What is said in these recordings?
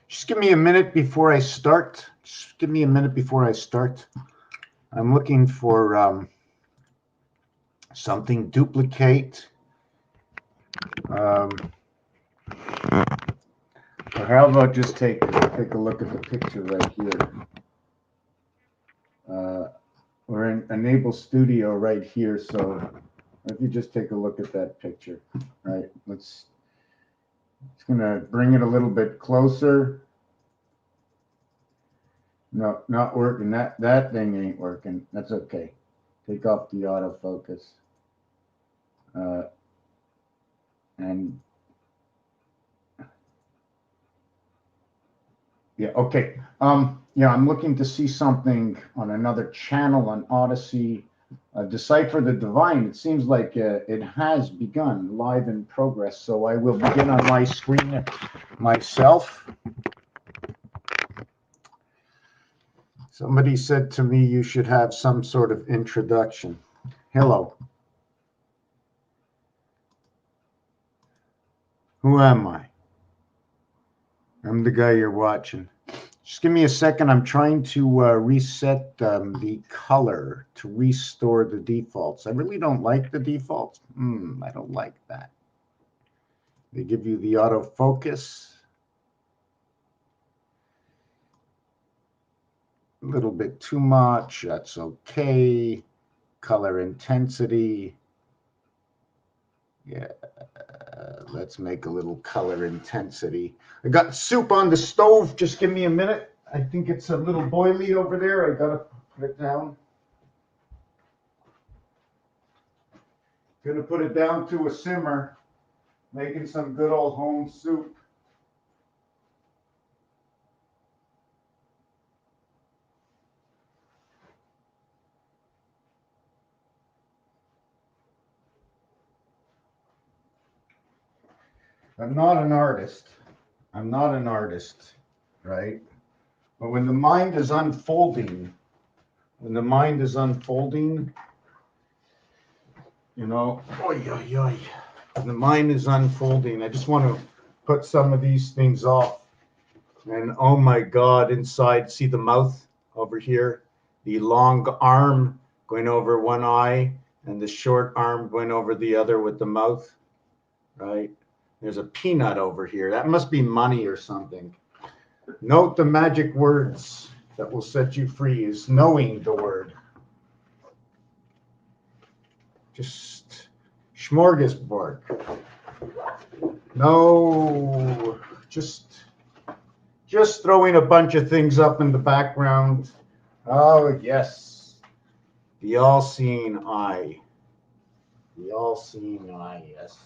Just give me a minute before I start. Just give me a minute before I start. I'm looking for something duplicate. Or how about just take a look at the picture right here. We're in Enable Studio right here, so if you just take a look at that picture, right? It's gonna bring it a little bit closer. No, not working. That thing ain't working. That's okay. Take off the autofocus. And yeah, okay. Yeah, I'm looking to see something on another channel on Odyssey. Decipher the Divine. It seems like it has begun, live in progress. So I will begin on my screen myself. Somebody said to me, you should have some sort of introduction. Hello. Who am I? I'm the guy you're watching. Just give me a second. I'm trying to reset the color to restore the defaults. I really don't like the defaults. I don't like that. They give you the autofocus. A little bit too much. That's okay. Color intensity. Yeah. Let's make a little color intensity. I got soup on the stove. Just give me a minute. I think it's a little boily over there. I gotta put it down. Gonna put it down to a simmer. Making some good old home soup. I'm not an artist. I'm not an artist, right? But when the mind is unfolding, you know, when the mind is unfolding, I just want to put some of these things off. And oh my God, inside, see the mouth over here? The long arm going over one eye and the short arm going over the other with the mouth, right? There's a peanut over here. That must be money or something. Note the magic words that will set you free is knowing the word. Just smorgasbord. No, just throwing a bunch of things up in the background. Oh, yes. The all-seeing eye. The all-seeing eye, yes.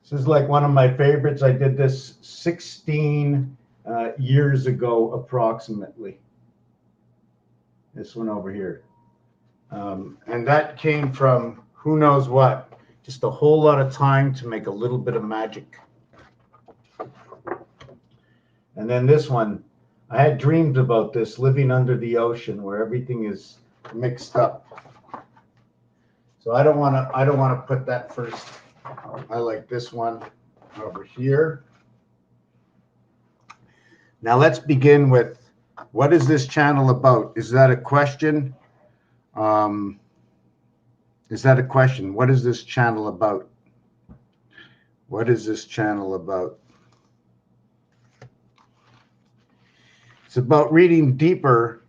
This is like one of my favorites. I did this 16 years ago, approximately. This one over here. And that came from who knows what. Just a whole lot of time to make a little bit of magic. And then this one, I had dreams about this, living under the ocean where everything is mixed up. So I don't want to put that first. I like this one over here. Now let's begin with, what is this channel about? Is that a question? Is that a question? What is this channel about? What is this channel about? It's about reading deeper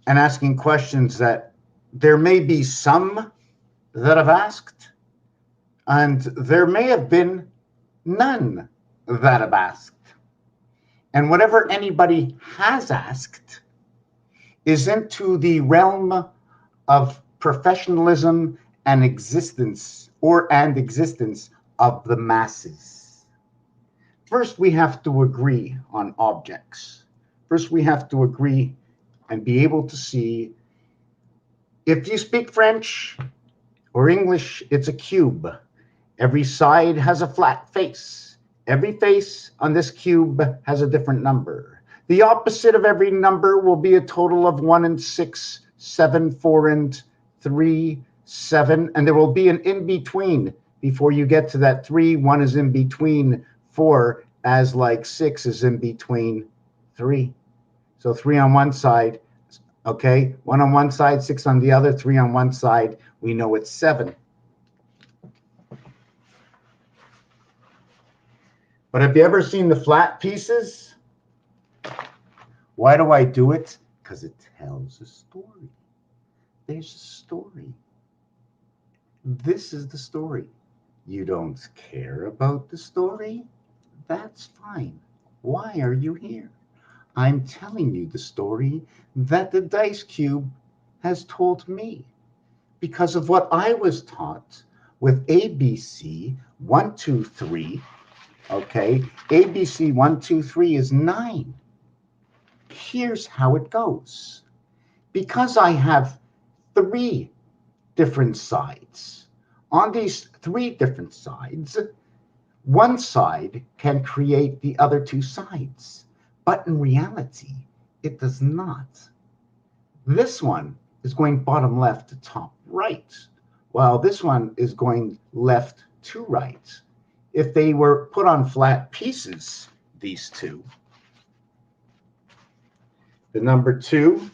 and asking questions that there may be some that I've asked, and there may have been none that I've asked. And whatever anybody has asked is into the realm of professionalism and existence of the masses. First, we have to agree on objects. First, we have to agree and be able to see. If you speak French or English, it's a cube. Every side has a flat face. Every face on this cube has a different number. The opposite of every number will be a total of 1 and 6, 7, 4 and 3, 7, and there will be an in-between before you get to that 3. 1 is in between 4, as like 6 is in between 3. So 3 on one side, okay? 1 on one side, 6 on the other, 3 on one side. We know it's 7. But have you ever seen the flat pieces? Why do I do it? Because it tells a story. There's a story. This is the story. You don't care about the story? That's fine. Why are you here? I'm telling you the story that the dice cube has told me because of what I was taught with ABC 1, 2, 3. Okay, ABC 1, 2, 3 is 9. Here's how it goes. Because I have 3 different sides, on these 3 different sides, one side can create the other 2 sides, but in reality, it does not. This one is going bottom left to top right, while this one is going left to right. If they were put on flat pieces, these two, the number 2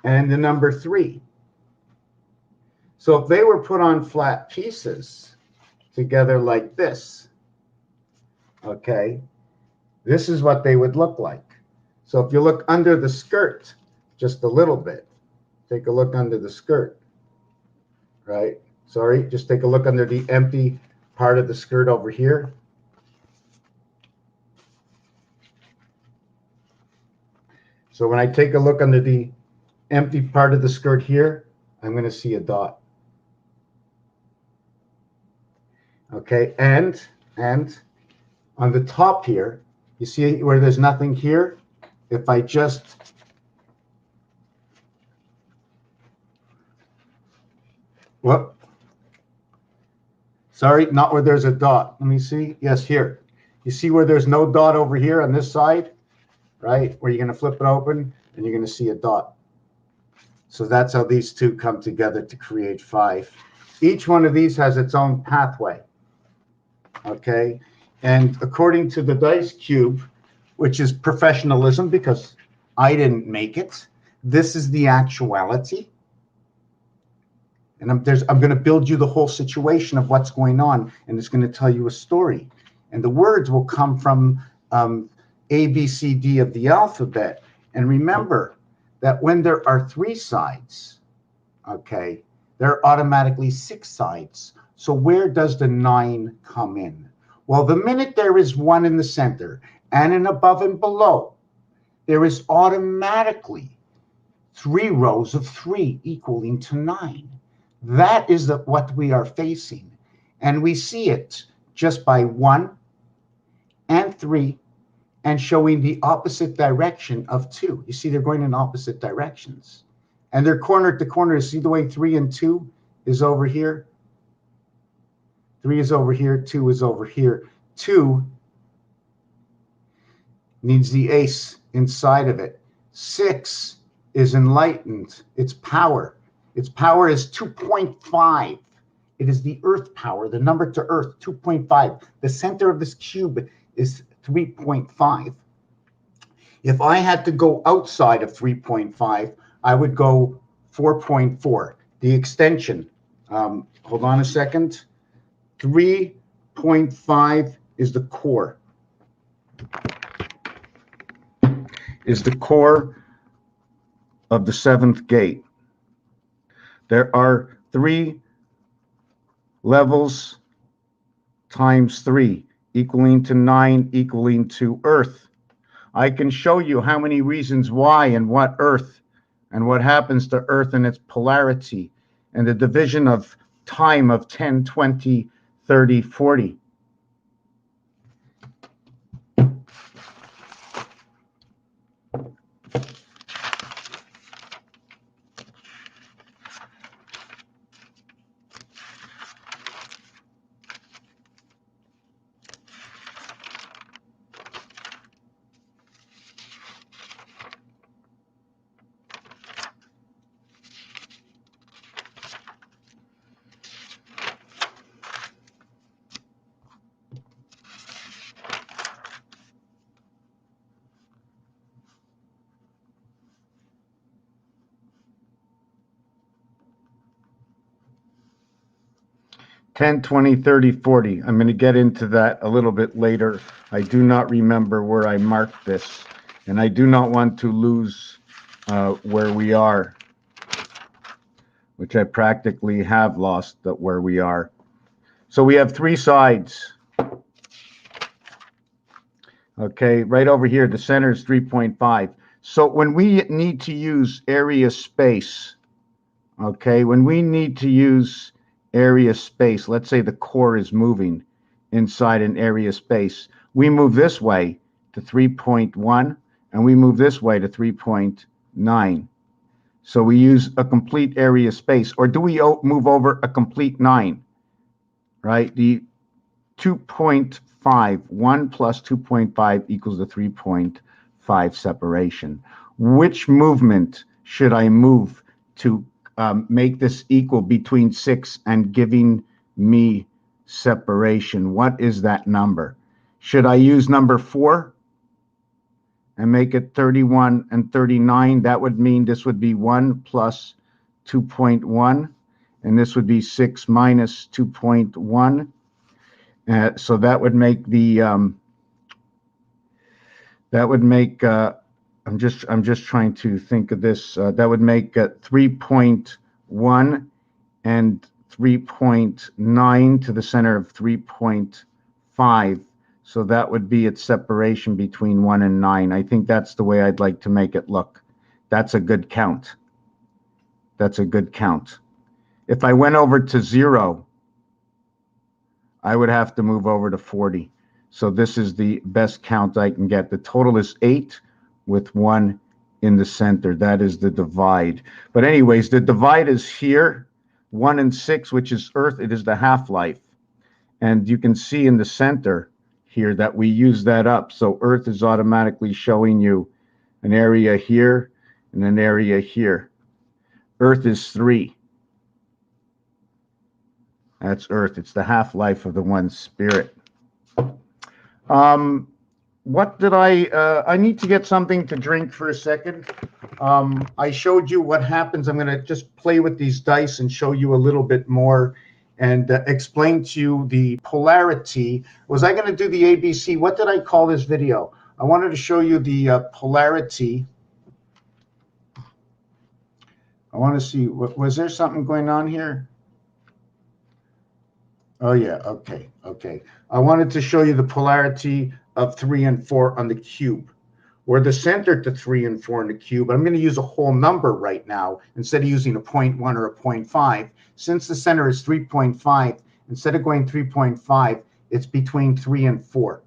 and the number 3. So if they were put on flat pieces together like this, okay, this is what they would look like. So if you look under the skirt just a little bit, take a look under the skirt, right? Sorry, just take a look under the empty part of the skirt over here. So when I take a look under the empty part of the skirt here, I'm going to see a dot. Okay, and on the top here, you see where there's nothing here? If I just whoop. Sorry, not where there's a dot. Let me see. Yes, here. You see where there's no dot over here on this side, right? Where you're going to flip it open and you're going to see a dot. So that's how these two come together to create 5. Each one of these has its own pathway. Okay, and according to the dice cube, which is professionalism because I didn't make it, this is the actuality. And I'm going to build you the whole situation of what's going on, and it's going to tell you a story. And the words will come from A, B, C, D of the alphabet. And remember that when there are 3 sides, okay, there are automatically 6 sides. So where does the 9 come in? Well, the minute there is 1 in the center and an above and below, there is automatically 3 rows of 3 equaling to 9. That is what we are facing. And we see it just by 1 and 3 and showing the opposite direction of 2. You see, they're going in opposite directions. And they're corner to corner. See the way 3 and 2 is over here? 3 is over here, 2 is over here. 2 needs the ace inside of it. 6 is enlightened. Its power. Its power is 2.5. It is the earth power, the number to earth, 2.5. The center of this cube is 3.5. If I had to go outside of 3.5, I would go 4.4. The extension, hold on a second. 3.5 is the core. Is the core of the 7th gate. There are 3 levels times 3 equaling to 9 equaling to earth. I can show you how many reasons why and what earth and what happens to earth and its polarity and the division of time of 10, 20, 30, 40. 10, 20, 30, 40. I'm going to get into that a little bit later. I do not remember where I marked this, and I do not want to lose where we are, which I practically have lost where we are. So we have three sides. Okay, right over here, the center is 3.5. So when we need to use area space, okay, when we need to use area space, let's say the core is moving inside an area space, we move this way to 3.1 and we move this way to 3.9. So we use a complete area space, or do we move over a complete 9, right? The 2.5, 1 plus 2.5 equals the 3.5 separation. Which movement should I move to make this equal between 6 and giving me separation? What is that number? Should I use number 4 and make it 31 and 39? That would mean this would be 1 plus 2.1, and this would be 6 minus 2.1. So that would make the I'm just trying to think of this. That would make 3.1 and 3.9 to the center of 3.5. So that would be its separation between 1 and 9. I think that's the way I'd like to make it look. That's a good count. That's a good count. If I went over to 0, I would have to move over to 40. So this is the best count I can get. The total is 8 with 1 in the center. That is the divide. But anyways, the divide is here, 1 and 6, which is Earth. It is the half-life. And you can see in the center here that we use that up. So Earth is automatically showing you an area here and an area here. Earth is 3. That's Earth. It's the half-life of the one spirit. What did I need to get something to drink for a second. I showed you what happens. I'm going to just play with these dice and show you a little bit more and explain to you the polarity. Was I going to do the ABC? What did I call this video? I wanted to show you the polarity. I want to see, was there something going on here? Oh, yeah. Okay. Okay. I wanted to show you the polarity of 3 and 4 on the cube, or the center to 3 and 4 in the cube. I'm going to use a whole number right now instead of using a 0.1 or a 0.5. Since the center is 3.5, instead of going 3.5, it's between 3 and 4.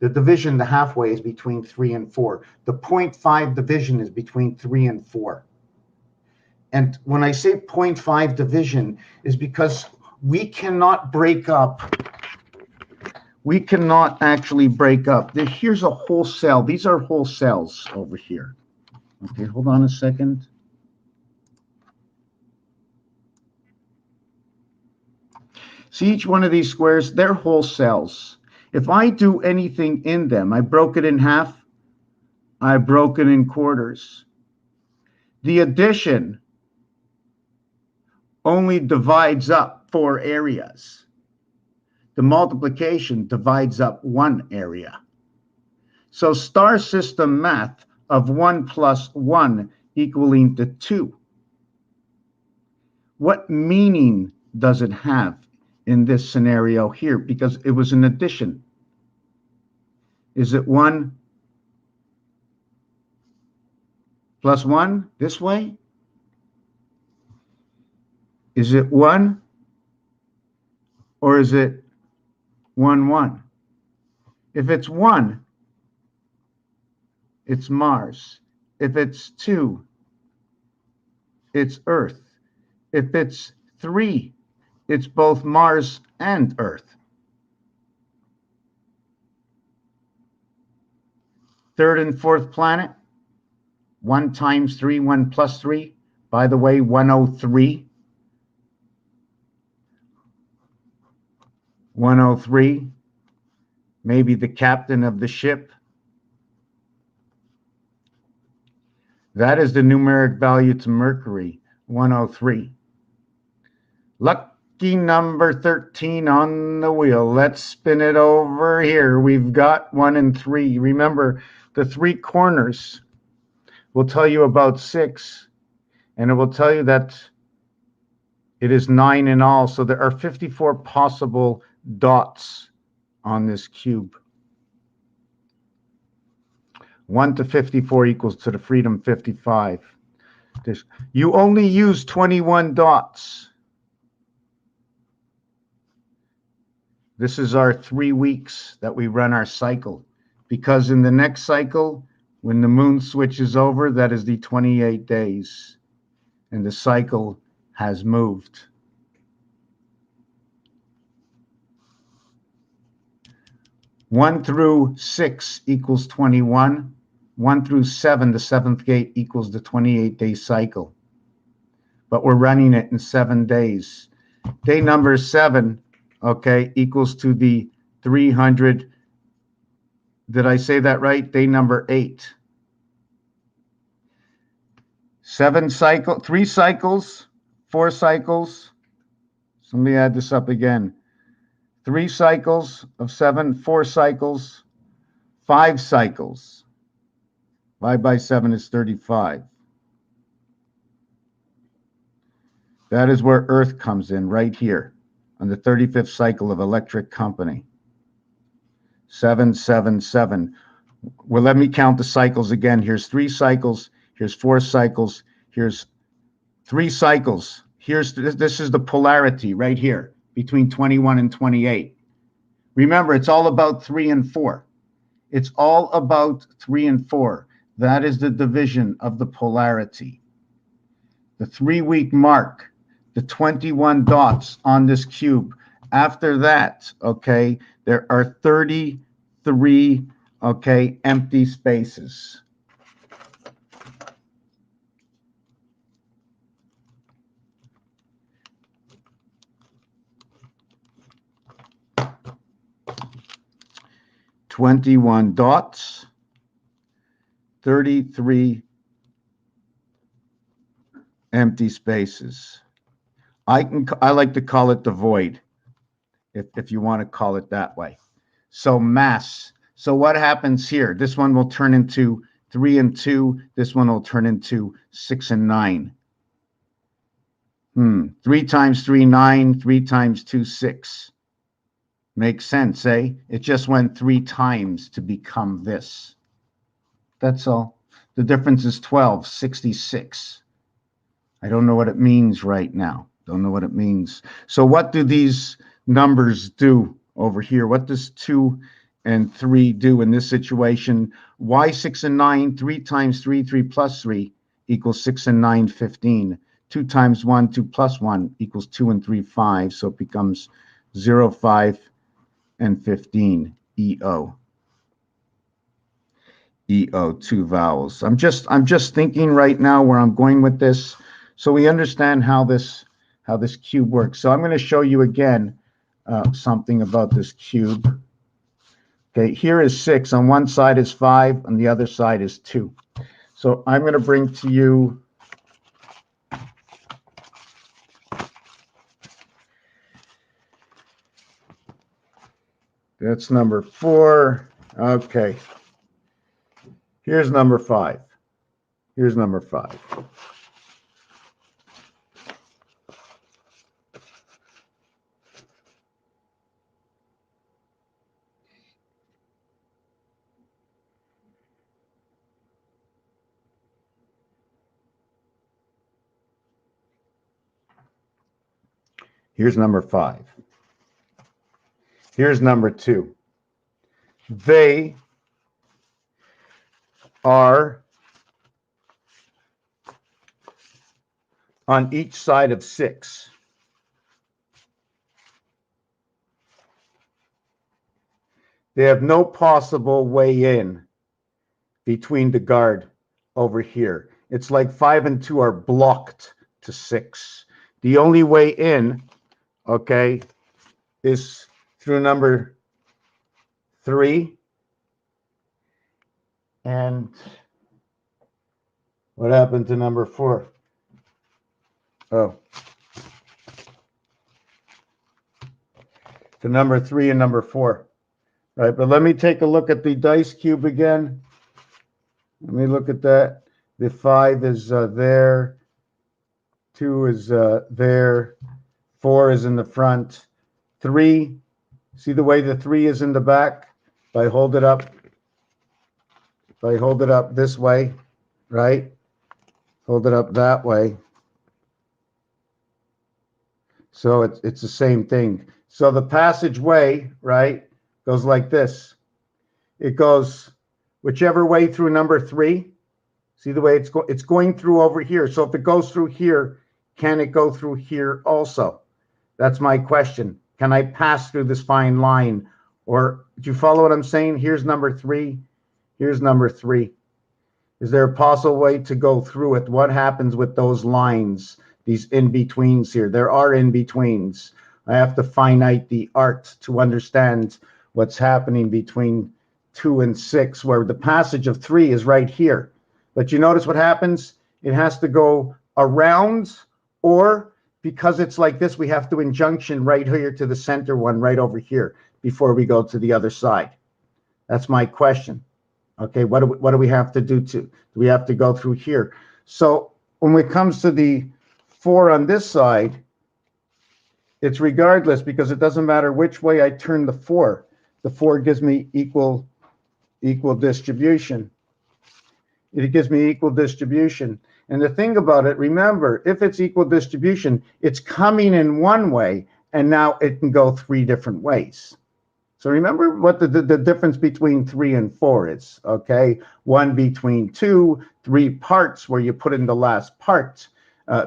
The division, the halfway, is between 3 and 4. The 0.5 division is between 3 and 4. And when I say 0.5 division is because we cannot break up. We cannot actually break up. Here's a whole cell. These are whole cells over here. Okay, hold on a second. See each one of these squares? They're whole cells. If I do anything in them, I broke it in half, I broke it in quarters. The addition only divides up 4 areas. The multiplication divides up 1 area. So star system math of 1 plus 1 equaling to 2. What meaning does it have in this scenario here? Because it was an addition. Is it 1 plus 1 this way? Is it 1? Or is it 1, 1? If it's 1, it's Mars. If it's 2, it's Earth. If it's 3, it's both Mars and Earth. Third and fourth planet, 1 times 3, 1 plus 3. By the way, 103. 103, maybe the captain of the ship. That is the numeric value to Mercury, 103. lucky number 13 on the wheel. Let's spin it over here. We've got 1 and 3. Remember, the 3 corners will tell you about 6, and it will tell you that it is 9 in all. So there are 54 possible dots on this cube. 1 to 54 equals to the freedom 55. You only use 21 dots. This is our 3 weeks that we run our cycle, because in the next cycle, when the moon switches over, that is the 28 days, and the cycle has moved. One through 6 equals 21. 1 through 7, the 7th gate, equals the 28-day cycle. But we're running it in 7 days. Day number 7, okay, equals to the 300. Did I say that right? Day number 8. 3 cycles, 4 cycles. So let me add this up again. 3 cycles of 7, 4 cycles, 5 cycles. 5 by 7 is 35. That is where Earth comes in, right here, on the 35th cycle of electric company. 7, 7, 7. Well, let me count the cycles again. Here's 3 cycles. Here's 4 cycles. Here's 3 cycles. This is the polarity right here between 21 and 28. Remember, it's all about 3 and 4. It's all about 3 and 4. That is the division of the polarity. The 3-week mark, the 21 dots on this cube. After that, okay, there are 33, okay, empty spaces. "21 dots, 33 empty spaces." I like to call it the void, if you want to call it that way. So mass. So what happens here? This one will turn into 3 and 2. This one will turn into 6 and 9. 3 times 3, 9. 3 times 2, 6. Makes sense, eh? It just went 3 times to become this. That's all. The difference is 12, 66. I don't know what it means right now. Don't know what it means. So what do these numbers do over here? What does 2 and 3 do in this situation? Why 6 and 9? 3 times 3, 3 plus 3 equals 6 and 9, 15. 2 times 1, 2 plus 1 equals 2 and 3, 5. So it becomes 0, 5, and 15. EO. EO, 2 vowels. I'm just thinking right now where I'm going with this, so we understand how this cube works. So I'm going to show you again something about this cube. Okay, here is 6. On one side is 5, on the other side is 2. So I'm going to bring to you that's number 4. Okay. Here's number 5. Here's number 5. Here's number 5. Here's number 2. They are on each side of 6. They have no possible way in between the guard over here. It's like 5 and 2 are blocked to 6. The only way in, okay, is through number 3. And what happened to number 4? Oh. to number 3 and number 4. Right, but let me take a look at the dice cube again. Let me look at that. The 5 is there. 2 is there. 4 is in the front. 3, see the way the 3 is in the back? If I hold it up this way, right? Hold it up that way. So it's the same thing. So the passageway, right, goes like this. It goes whichever way through number 3. See the way it's going through over here. So if it goes through here, can it go through here also? That's my question. Can I pass through this fine line? Or do you follow what I'm saying? Here's number 3. Here's number 3. Is there a possible way to go through it? What happens with those lines, these in-betweens here? There are in-betweens. I have to finite the art to understand what's happening between 2 and 6, where the passage of 3 is right here. But you notice what happens? It has to go around, or because it's like this, we have to injunction right here to the center one right over here before we go to the other side. That's my question. Okay, what do we have to do do we have to go through here? So when it comes to the 4 on this side, it's regardless, because it doesn't matter which way I turn the 4. The 4 gives me equal distribution. It gives me equal distribution. And the thing about it, remember, if it's equal distribution, it's coming in one way, and now it can go 3 different ways. So remember what the difference between 3 and 4 is, okay? 1 between 2, 3 parts where you put in the last part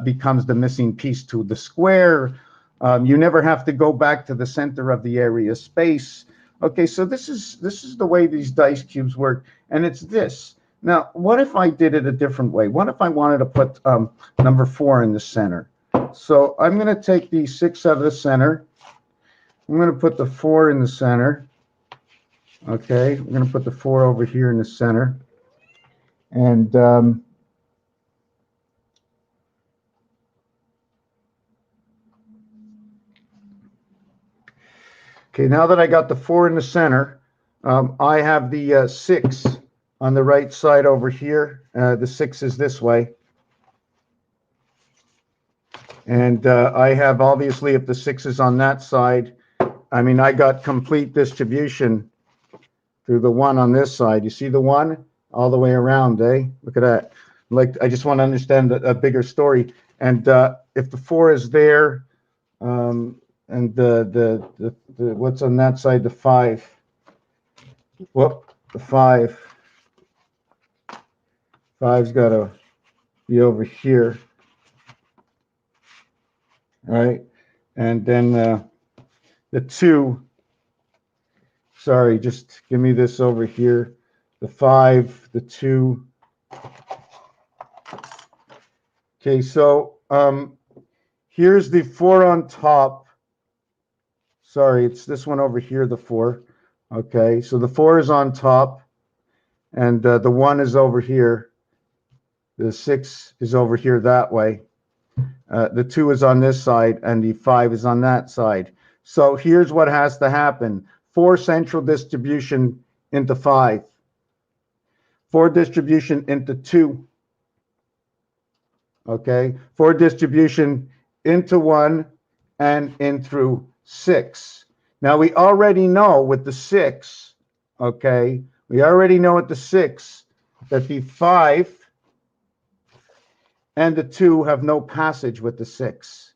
becomes the missing piece to the square. You never have to go back to the center of the area space. Okay, so this is the way these dice cubes work, and it's this. Now, what if I did it a different way? What if I wanted to put number 4 in the center? So I'm going to take the 6 out of the center. I'm going to put the 4 in the center. Okay, I'm going to put the 4 over here in the center. And okay, now that I got the 4 in the center, I have the 6 on the right side over here. The 6 is this way. And I have, obviously, if the 6 is on that side, I mean, I got complete distribution through the 1 on this side. You see the 1 all the way around, eh? Look at that. Like, I just want to understand a bigger story. And if the 4 is there, and the what's on that side, the 5. Whoop, the 5. 5's got to be over here, right? And then the 2, sorry, just give me this over here. The 5, the 2. Okay, so here's the 4 on top. Sorry, it's this one over here, the 4. Okay, so the 4 is on top, and the 1 is over here. The 6 is over here that way. The 2 is on this side, and the 5 is on that side. So here's what has to happen. 4 central distribution into 5. 4 distribution into 2. Okay, 4 distribution into 1 and in through 6. Now we already know with the 6, okay, we already know with the 6 that the 5 and the 2 have no passage with the 6.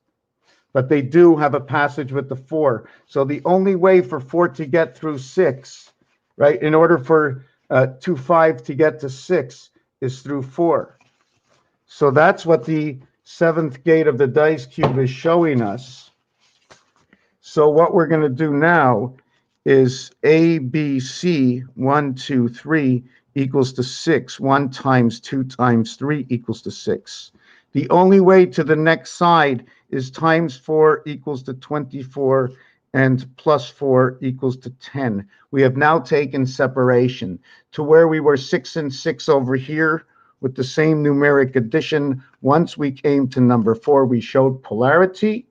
But they do have a passage with the 4. So the only way for 4 to get through 6, right, in order for 2, 5 to get to 6 is through 4. So that's what the 7th gate of the dice cube is showing us. So what we're going to do now is A, B, C, 1, 2, 3 equals to 6. 1 times 2 times 3 equals to 6. The only way to the next side is times 4 equals to 24 and plus 4 equals to 10. We have now taken separation to where we were 6 and 6 over here with the same numeric addition. Once we came to number 4, we showed polarity.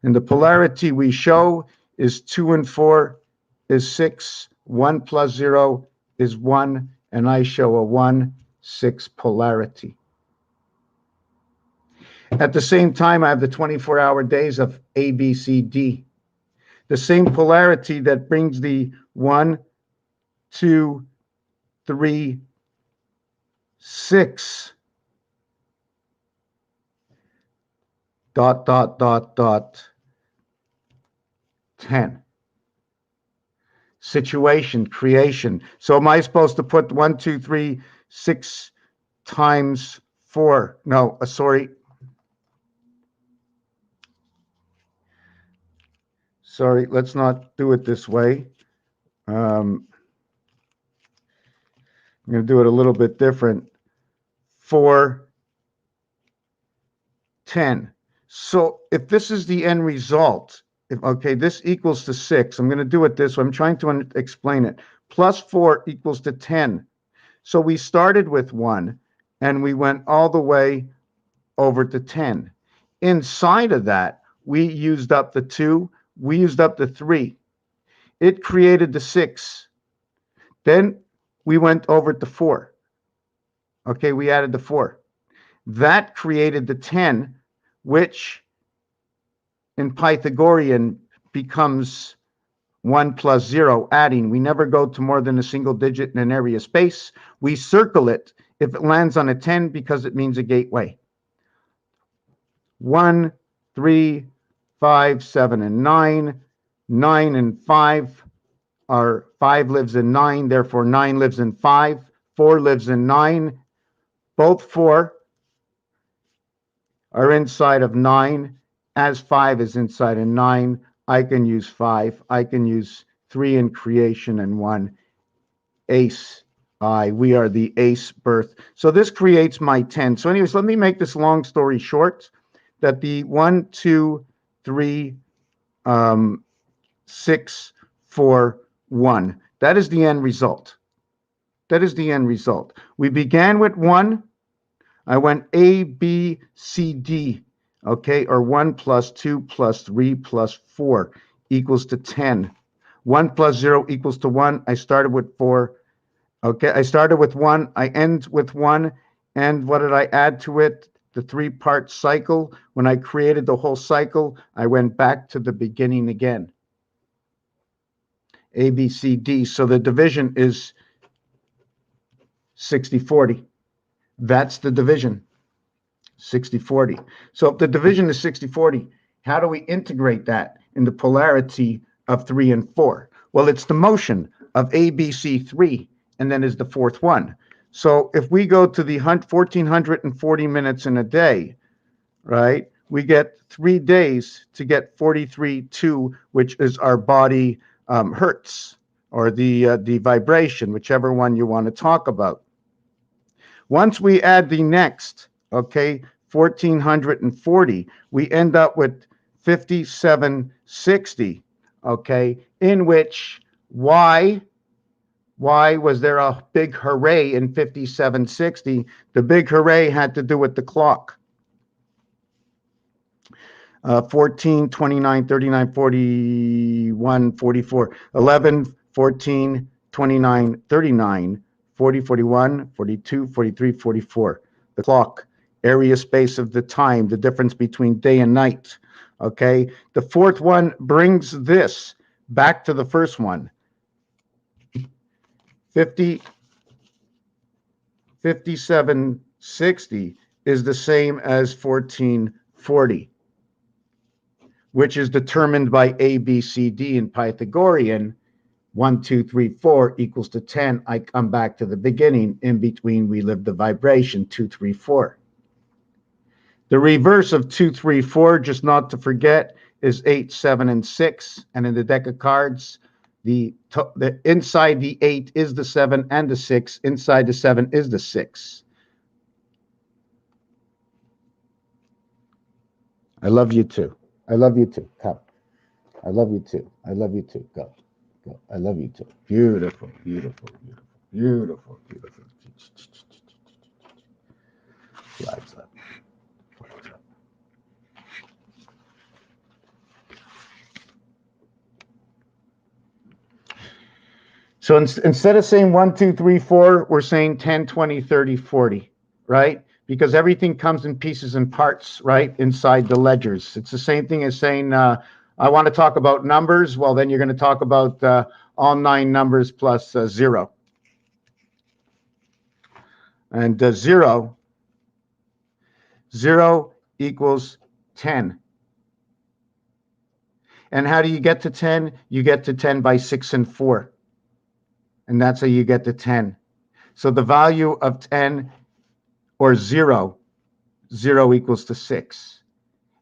And the polarity we show is 2 and 4 is 6. 1 plus 0 is 1. And I show a 1, 6 polarity. At the same time, I have the 24-hour days of A, B, C, D. The same polarity that brings the 1, 2, 3, 6, dot, dot, dot, dot, 10. Situation, creation. So am I supposed to put 1, 2, 3, 6 times 4? No, sorry. Sorry, let's not do it this way. I'm going to do it a little bit different. 4, 10. So if this is the end result, okay, this equals to 6. I'm going to do it this way. I'm trying to explain it. Plus 4 equals to 10. So we started with 1, and we went all the way over to 10. Inside of that, we used up the 2. We used up the 3. It created the 6. Then we went over to 4. Okay, we added the 4. That created the 10, which in Pythagorean becomes 1 plus 0, adding. We never go to more than a single digit in an area space. We circle it if it lands on a 10 because it means a gateway. 1, 3, 5, 7, and 9. 9 and 5 are 5 lives in 9, therefore 9 lives in 5. 4 lives in 9. Both 4 are inside of 9. As 5 is inside of 9, I can use 5. I can use 3 in creation and 1 ace. We are the ace birth. So this creates my 10. So anyways, let me make this long story short, that the 1, 2, 3, 6, 4, 1. That is the end result. That is the end result. We began with 1. I went A, B, C, D, okay, or 1 plus 2 plus 3 plus 4 equals to 10. 1 plus 0 equals to 1. I started with 4. Okay, I started with 1. I end with 1. And what did I add to it? The 3-part cycle. When I created the whole cycle, I went back to the beginning again. A, B, C, D. So the division is 60-40. That's the division, 60-40. So if the division is 60-40, how do we integrate that in the polarity of 3 and 4? Well, it's the motion of A, B, C, 3, and then is the fourth one. So if we go to the 1,440 minutes in a day, right, we get 3 days to get 43.2, which is our body hertz, or the vibration, whichever one you want to talk about. Once we add the next, okay, 1,440, we end up with 5760, okay, in which why was there a big hooray in 5760? The big hooray had to do with the clock. 14, 29, 39, 41, 44, 11, 14, 29, 39, 40, 41, 42, 43, 44. The clock, area space of the time, the difference between day and night. Okay. The fourth one brings this back to the first one. 5760 is the same as 1440. Which is determined by A, B, C, D in Pythagorean. 1, 2, 3, 4 equals to 10. I come back to the beginning. In between, we live the vibration 2, 3, 4. The reverse of 2, 3, 4, just not to forget, is 8, 7, and 6. And in the deck of cards, the inside the 8 is the 7 and the 6. Inside the 7 is the 6. I love you too. I love you too. Come. I love you too. I love you too. Go. Go. I love you too. Beautiful, beautiful, beautiful, beautiful, beautiful. Flags up. Flags up. So instead of saying 1, 2, 3, 4, we're saying 10, 20, 30, 40, right? Because everything comes in pieces and parts, right, inside the ledgers. It's the same thing as saying, I want to talk about numbers. Well, then you're going to talk about all 9 numbers plus 0. And 0 equals 10. And how do you get to 10? You get to 10 by 6 and 4. And that's how you get to 10. So the value of 10 or 0 equals to 6.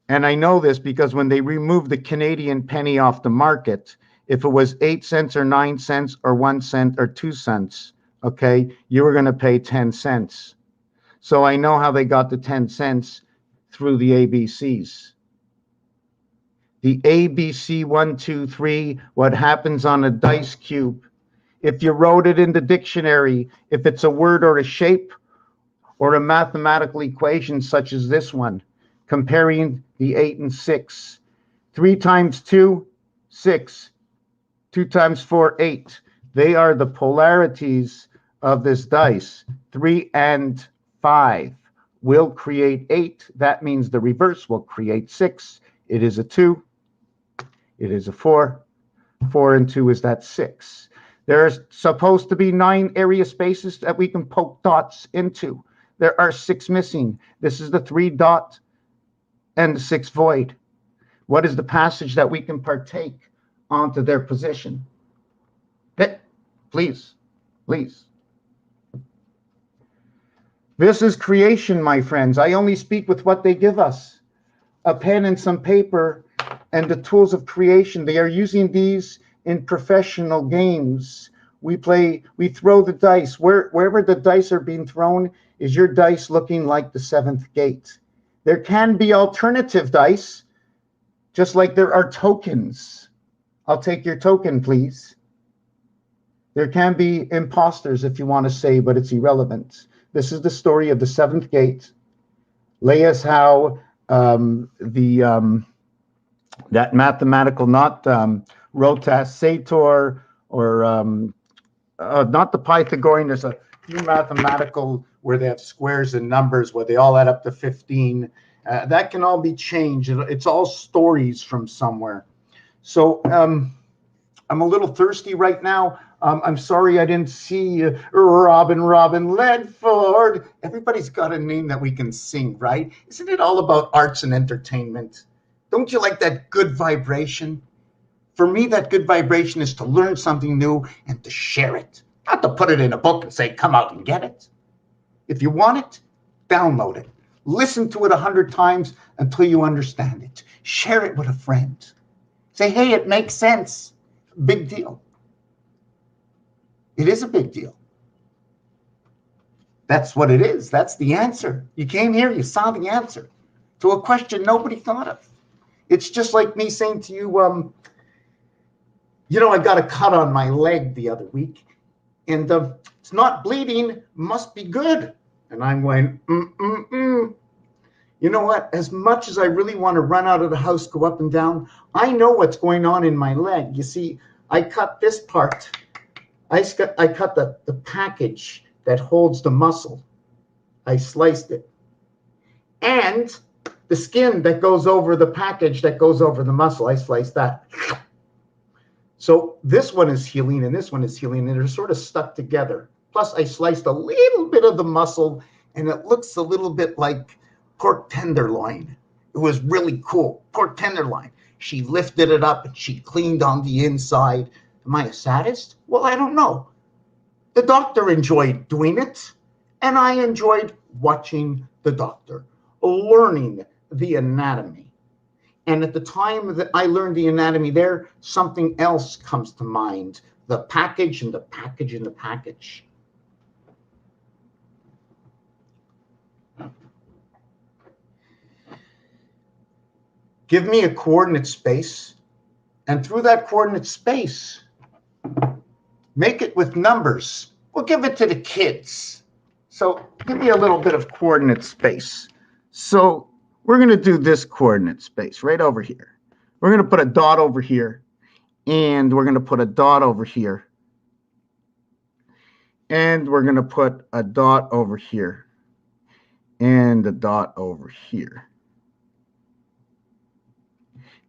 And I know this because when they removed the Canadian penny off the market, if it was 8 cents or 9 cents or 1 cent or 2 cents, okay, you were going to pay 10 cents. So I know how they got the 10 cents through the ABCs. The ABC 1, 2, 3, what happens on a dice cube. If you wrote it in the dictionary, if it's a word or a shape or a mathematical equation such as this one, comparing the 8 and 6. 3 times 2, 6. 2 times 4, 8. They are the polarities of this dice. 3 and 5 will create 8. That means the reverse will create 6. It is a 2. It is a 4. 4 and 2 is that 6. There's supposed to be 9 area spaces that we can poke dots into. There are 6 missing. This is the 3 dot and the 6 void. What is the passage that we can partake onto their position? Please, please. This is creation, my friends. I only speak with what they give us. A pen and some paper and the tools of creation. They are using these in professional games. We throw the dice. Wherever the dice are being thrown, is your dice looking like the 7th gate? There can be alternative dice, just like there are tokens. I'll take your token, please. There can be imposters, if you want to say, but it's irrelevant. This is the story of the 7th gate. Leia's how that mathematical, not Rotas Sator or not the Pythagorean. There's a few mathematical where they have squares and numbers where they all add up to 15. That can all be changed. It's all stories from somewhere. So I'm a little thirsty right now. I'm sorry I didn't see Robin Ledford. Everybody's got a name that we can sing, right? Isn't it all about arts and entertainment? Don't you like that good vibration? For me, that good vibration is to learn something new and to share it. Not to put it in a book and say, come out and get it. If you want it, download it. Listen to it 100 times until you understand it. Share it with a friend. Say, hey, it makes sense. Big deal. It is a big deal. That's what it is. That's the answer. You came here, you saw the answer to a question nobody thought of. It's just like me saying to you, I got a cut on my leg the other week, and it's not bleeding, must be good. And I'm going, You know what? As much as I really want to run out of the house, go up and down, I know what's going on in my leg. You see, I cut this part. I cut the package that holds the muscle. I sliced it. And the skin that goes over the package that goes over the muscle, I sliced that. So this one is healing and this one is healing, and they're sort of stuck together. Plus, I sliced a little bit of the muscle, and it looks a little bit like pork tenderloin. It was really cool. Pork tenderloin. She lifted it up and she cleaned on the inside. Am I a sadist? Well, I don't know. The doctor enjoyed doing it, and I enjoyed watching the doctor, learning the anatomy. And at the time that I learned the anatomy there, something else comes to mind. The package and the package and the package. Give me a coordinate space, and through that coordinate space, make it with numbers. We'll give it to the kids. So give me a little bit of coordinate space. So we're going to do this coordinate space right over here. We're going to put a dot over here, and we're going to put a dot over here. And we're going to put a dot over here and a dot over here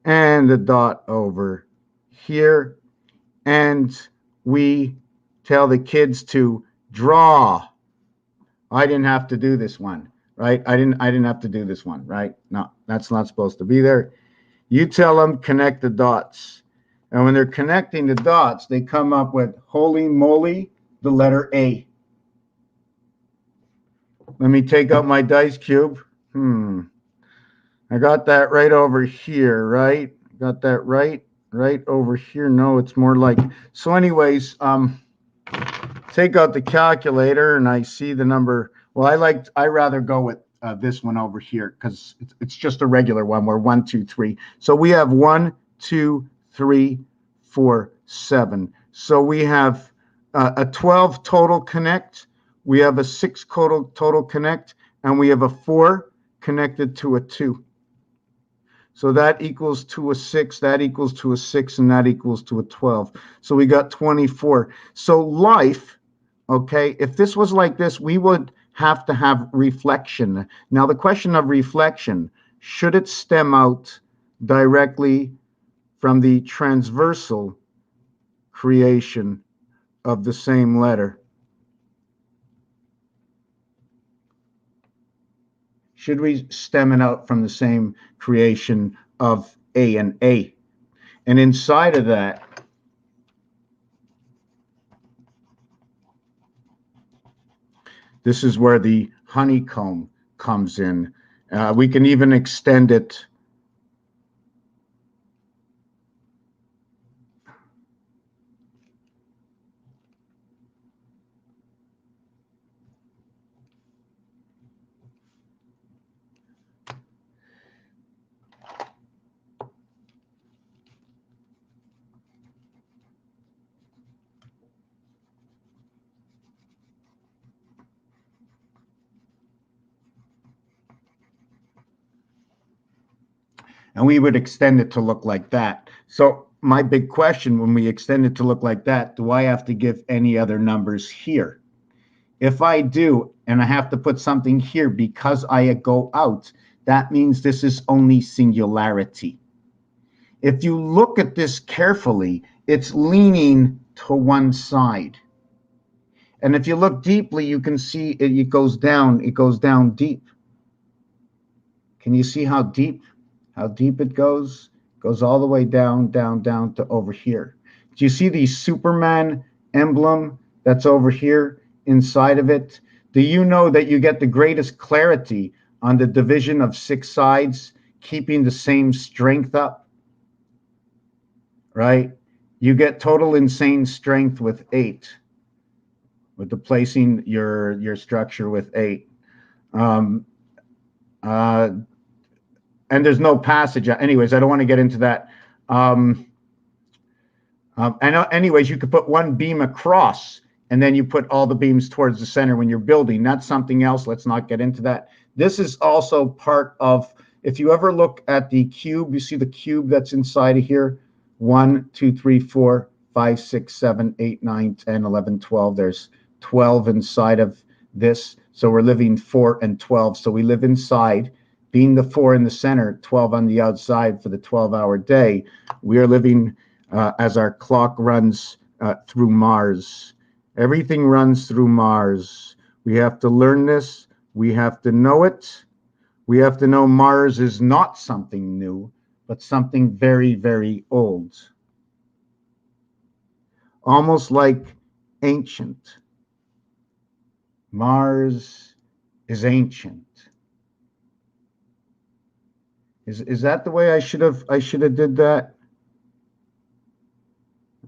and a dot over here. And we tell the kids to draw. I didn't have to do this one, right? I didn't have to do this one, right? No, that's not supposed to be there. You tell them connect the dots. And when they're connecting the dots, they come up with, holy moly, the letter A. Let me take out my dice cube. I got that right over here, right? Got that right over here. No, it's more like, so anyways, take out the calculator and I see the number. Well, I rather go with this one over here because it's just a regular one. We're 1, 2, 3. So we have 1, 2, 3, 4, 7. So we have a 12 total connect. We have a 6 total connect, and we have a 4 connected to a 2. So that equals to a 6, that equals to a 6, and that equals to a 12. So we got 24. So life, okay, if this was like this, we would have to have reflection. Now, the question of reflection, should it stem out directly from the transversal creation of the same letter? Should we stem it out from the same creation of A and A? And inside of that, this is where the honeycomb comes in. We can even extend it. And we would extend it to look like that. So my big question, when we extend it to look like that, do I have to give any other numbers here? If I do, and I have to put something here because I go out, that means this is only singularity. If you look at this carefully, it's leaning to one side. And if you look deeply, you can see it goes down deep. Can you see how deep it goes? It goes all the way down to over here. Do you see the Superman emblem that's over here inside of it? Do you know that you get the greatest clarity on the division of 6 sides, keeping the same strength up? Right? You get total insane strength with 8, with the placing your structure with 8. And there's no passage. Anyways, I don't want to get into that. Anyways, you could put one beam across, and then you put all the beams towards the center when you're building. That's something else. Let's not get into that. This is also part of, if you ever look at the cube, you see the cube that's inside of here. 1, 2, 3, 4, 5, 6, 7, 8, 9, 10, 11, 12. There's 12 inside of this. So we're living 4 and 12. So we live inside, being the 4 in the center, 12 on the outside for the 12-hour day. We are living as our clock runs through Mars. Everything runs through Mars. We have to learn this. We have to know it. We have to know Mars is not something new, but something very, very old. Almost like ancient. Mars is ancient. Is that the way I should have did that?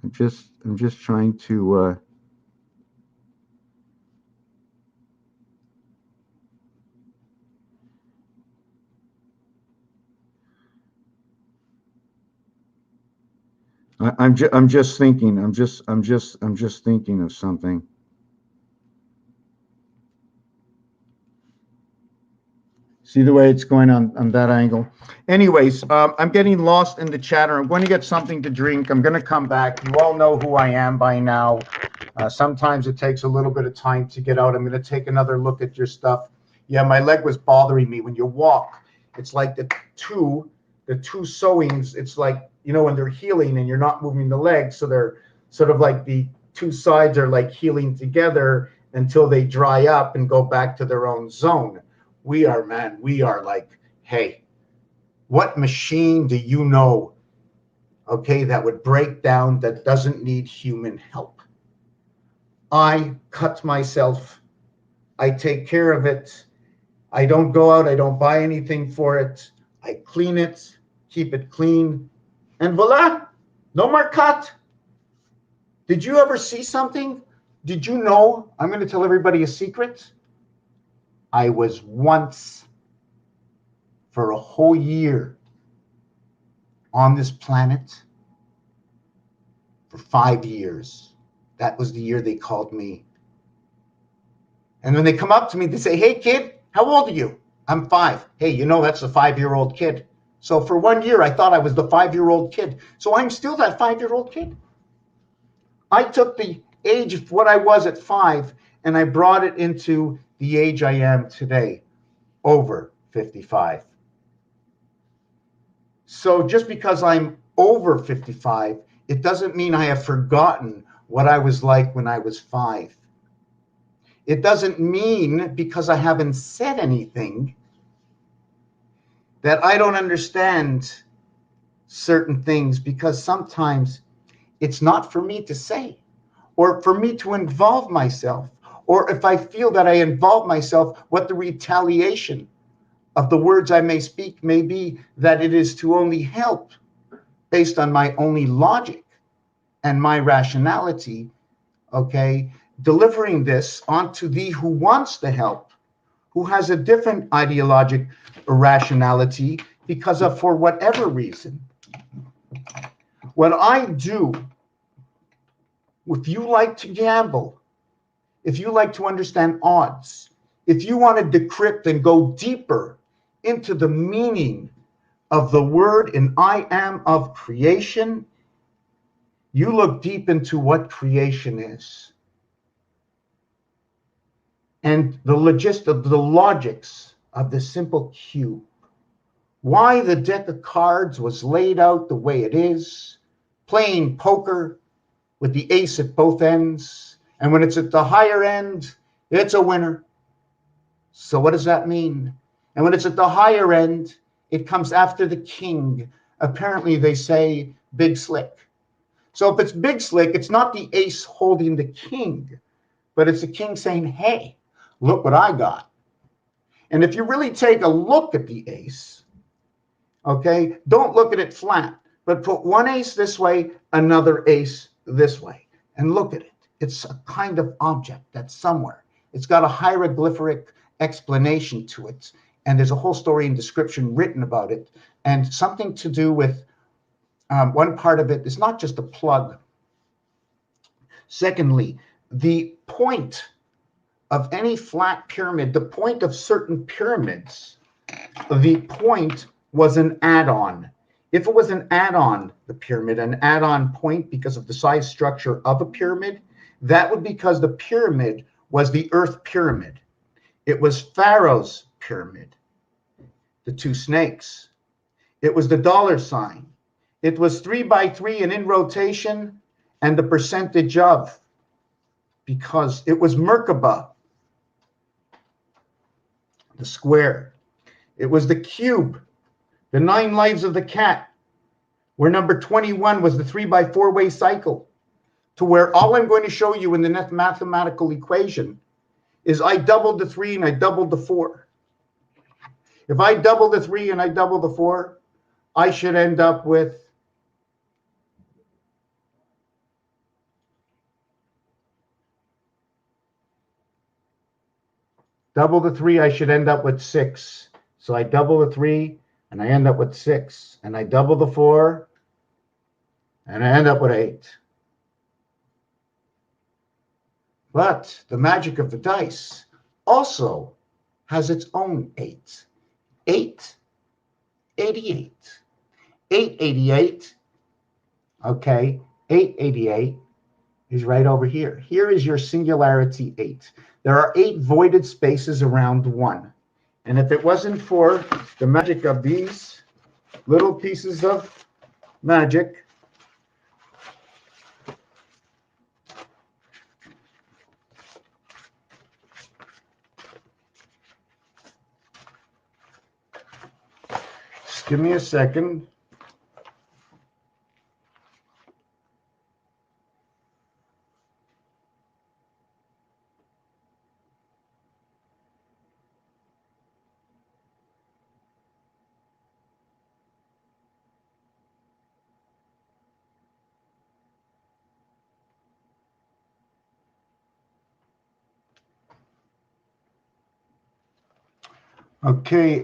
I'm just trying to I'm just thinking. I'm just thinking of something. See the way it's going on that angle. Anyways, I'm getting lost in the chatter. I'm going to get something to drink. I'm going to come back. You all know who I am by now. Sometimes it takes a little bit of time to get out. I'm going to take another look at your stuff. Yeah, my leg was bothering me. When you walk, it's like the two sewings. It's like, when they're healing and you're not moving the legs. So they're sort of like the two sides are like healing together until they dry up and go back to their own zone. We are like, hey, what machine do you know, okay, that would break down, that doesn't need human help? I cut myself. I take care of it. I don't go out. I don't buy anything for it. I clean it, keep it clean, and voila, no more cut. Did you ever see something? Did you know? I'm going to tell everybody a secret. I was once, for a whole year, on this planet for 5 years. That was the year they called me. And when they come up to me, they say, hey, kid, how old are you? I'm 5. Hey, that's a 5-year-old kid. So for 1 year, I thought I was the 5-year-old kid. So I'm still that 5-year-old kid. I took the age of what I was at 5, and I brought it into the age I am today, over 55. So just because I'm over 55, it doesn't mean I have forgotten what I was like when I was 5. It doesn't mean because I haven't said anything that I don't understand certain things, because sometimes it's not for me to say or for me to involve myself, or if I feel that I involve myself, what the retaliation of the words I may speak may be, that it is to only help based on my only logic and my rationality, okay, delivering this onto thee who wants the help, who has a different ideologic rationality because of, for whatever reason. What I do, if you like to gamble, if you like to understand odds, if you want to decrypt and go deeper into the meaning of the word in I am of creation, you look deep into what creation is. And the logics of the simple cube. Why the deck of cards was laid out the way it is, playing poker with the ace at both ends. And when it's at the higher end, it's a winner. So what does that mean? And when it's at the higher end, it comes after the king. Apparently, they say big slick. So if it's big slick, it's not the ace holding the king, but it's the king saying, hey, look what I got. And if you really take a look at the ace, okay, don't look at it flat, but put one ace this way, another ace this way, and look at it. It's a kind of object that's somewhere. It's got a hieroglyphic explanation to it, and there's a whole story and description written about it, and something to do with one part of it is not just a plug. Secondly, the point of any flat pyramid, the point of certain pyramids, the point was an add-on. If it was an add-on, the pyramid, an add-on point because of the size structure of a pyramid, that would be because the pyramid was the earth pyramid. It was Pharaoh's pyramid, the 2 snakes. It was the dollar sign. It was 3 by 3 and in rotation, and the percentage of, because it was Merkaba, the square. It was the cube, the 9 lives of the cat, where number 21 was the 3 by 4 way cycle, to where all I'm going to show you in the mathematical equation is I doubled the 3 and I doubled the 4. If I double the 3 and I double the 4, I should end up with double the 3, I should end up with 6. So I double the 3 and I end up with 6. And I double the 4 and I end up with 8. But the magic of the dice also has its own 8. 8, 88. 888, okay, 888 is right over here. Here is your singularity 8. There are 8 voided spaces around 1. And if it wasn't for the magic of these little pieces of magic, just give me a second. Okay,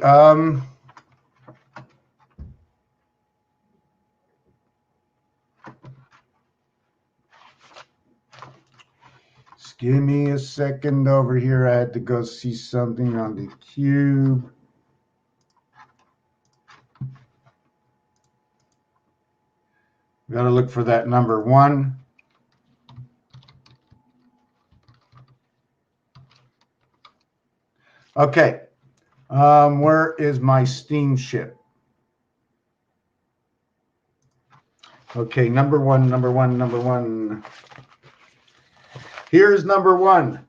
just give me a second over here. I had to go see something on the cube. Got to look for that number 1. Okay, where is my steamship? Okay, number one. Here's number 1.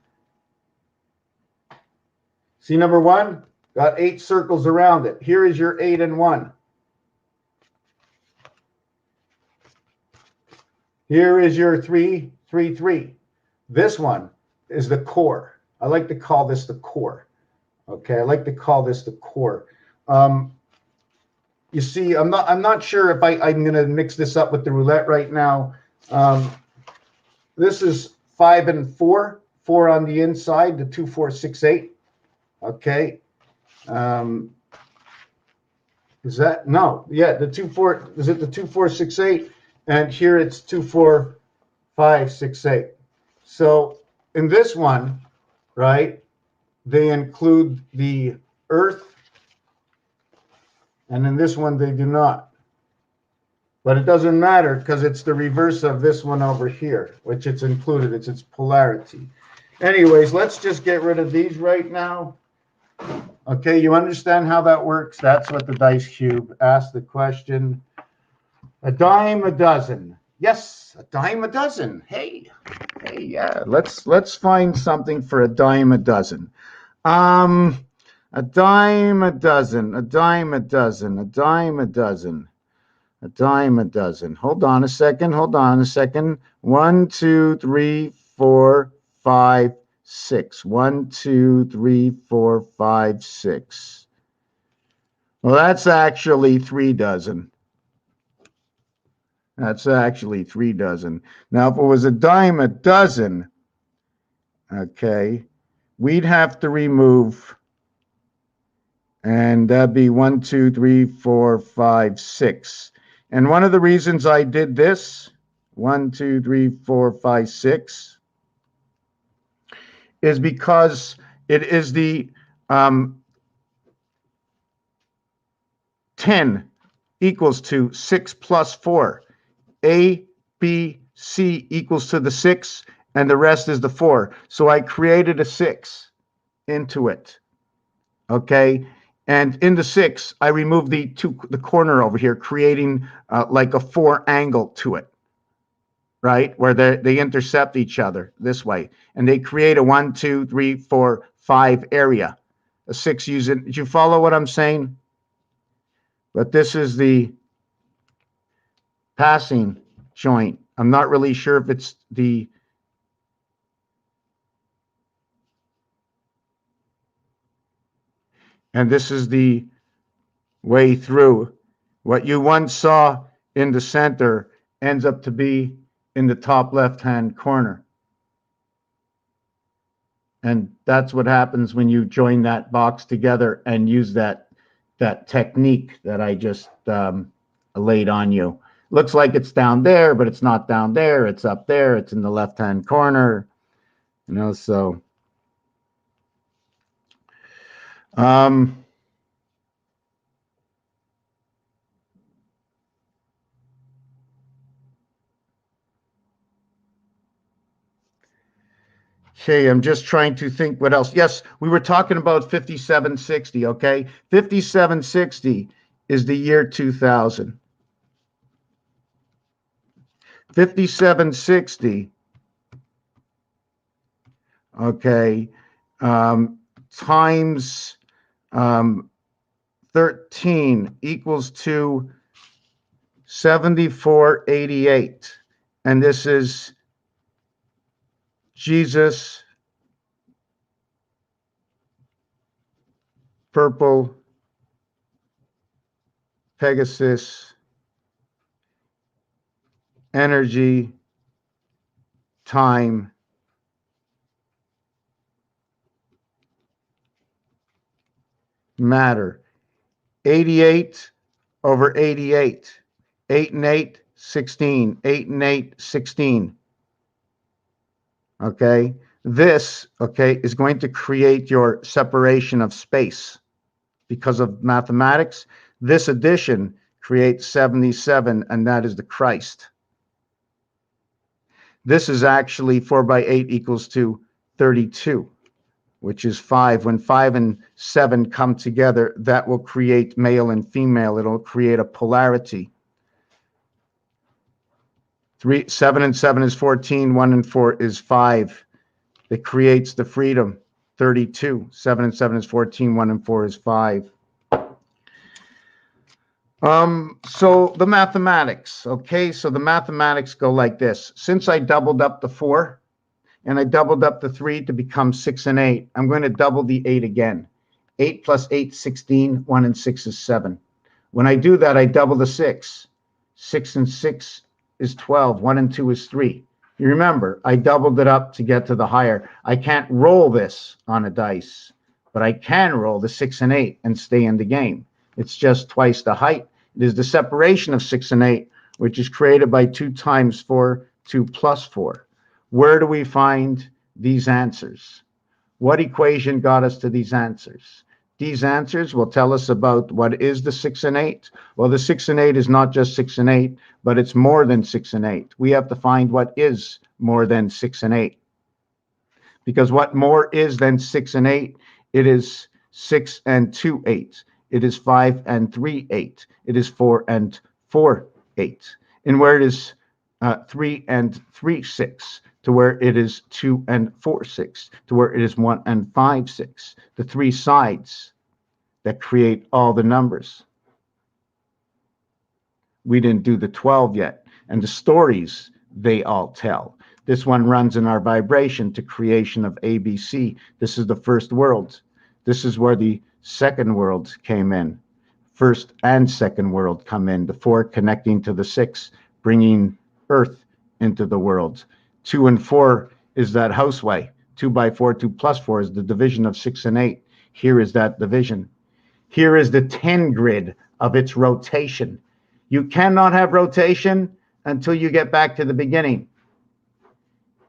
See number 1? Got 8 circles around it. Here is your 8 and 1. Here is your 3, 3, 3. This one is the core. I like to call this the core. Okay, I like to call this the core. You see, I'm not sure if I'm going to mix this up with the roulette right now. This is 5 and 4, 4 on the inside, the 2, 4, 6, 8. Okay. Is that no? Yeah, the 2, 4. Is it the 2, 4, 6, 8? And here it's 2, 4, 5, 6, 8. So in this one, right, they include the Earth, and in this one they do not. But it doesn't matter because it's the reverse of this one over here, which it's included. It's its polarity. Anyways, let's just get rid of these right now. Okay, you understand how that works? That's what the dice cube asked the question. A dime a dozen. Yes, a dime a dozen. Hey, Yeah, let's find something for a dime a dozen. A dime a dozen, a dime a dozen, a dime a dozen, a dime a dozen. Hold on a second, hold on a second. 1, 2, 3, 4, 5, 6. 1, 2, 3, 4, 5, 6. Well, that's actually 3 dozen. That's actually 3 dozen. Now, if it was a dime a dozen, okay, we'd have to remove, and that'd be 1, 2, 3, 4, 5, 6. And one of the reasons I did this, 1, 2, 3, 4, 5, 6, is because it is the 10 equals to 6 plus 4. A, B, C equals to the 6, and the rest is the 4. So I created a 6 into it. Okay. And in the 6, I removed the corner over here, creating like a 4 angle to it, right? Where they intercept each other this way. And they create a 1, 2, 3, 4, 5 area. A 6 using, did you follow what I'm saying? But this is the passing joint. I'm not really sure if it's the, and this is the way through. What you once saw in the center ends up to be in the top left-hand corner. And that's what happens when you join that box together and use that technique that I just laid on you. Looks like it's down there, but it's not down there. It's up there. It's in the left-hand corner. You know, so Okay, I'm just trying to think what else. Yes, we were talking about 5760, okay? 5760 is the year 2000. 5760, okay, times 13 equals to 7488. And this is Jesus, purple, Pegasus, energy, time, matter. 88 over 88. 8 and 8, 16. 8 and 8, 16. Okay? This, okay, is going to create your separation of space because of mathematics. This addition creates 77, and that is the Christ. This is actually 4 by 8 equals to 32, which is 5. When 5 and 7 come together, that will create male and female. It'll create a polarity. 7 and 7 is 14. 1 and 4 is 5. It creates the freedom. 32. 7 and 7 is 14. 1 and 4 is 5. So the mathematics, okay? So the mathematics go like this. Since I doubled up the 4 and I doubled up the 3 to become 6 and 8, I'm going to double the 8 again. 8 plus 8, 16. 1 and 6 is 7. When I do that, I double the 6. 6 and 6 is 12. 1 and 2 is 3. You remember, I doubled it up to get to the higher. I can't roll this on a dice, but I can roll the 6 and 8 and stay in the game. It's just twice the height. It is the separation of 6 and 8, which is created by 2 times 4, 2 plus 4. Where do we find these answers? What equation got us to these answers? These answers will tell us about what is the 6 and 8. Well, the 6 and 8 is not just 6 and 8, but it's more than 6 and 8. We have to find what is more than 6 and 8. Because what more is than 6 and 8? It is 6 and 2 8. It is 5 and 3 8. It is 4 and 4 8. And where it is 3 and 3 6, to where it is 2 and 4 6, to where it is 1 and 5 6. The 3 sides that create all the numbers. We didn't do the 12 yet. And the stories they all tell. This one runs in our vibration to creation of ABC. This is the first world. This is where the second world came in. First and second world come in. The 4 connecting to the 6, bringing Earth into the world. 2 and 4 is that houseway. 2 by 4, 2 plus 4 is the division of 6 and 8. Here is that division. Here is the 10 grid of its rotation. You cannot have rotation until you get back to the beginning.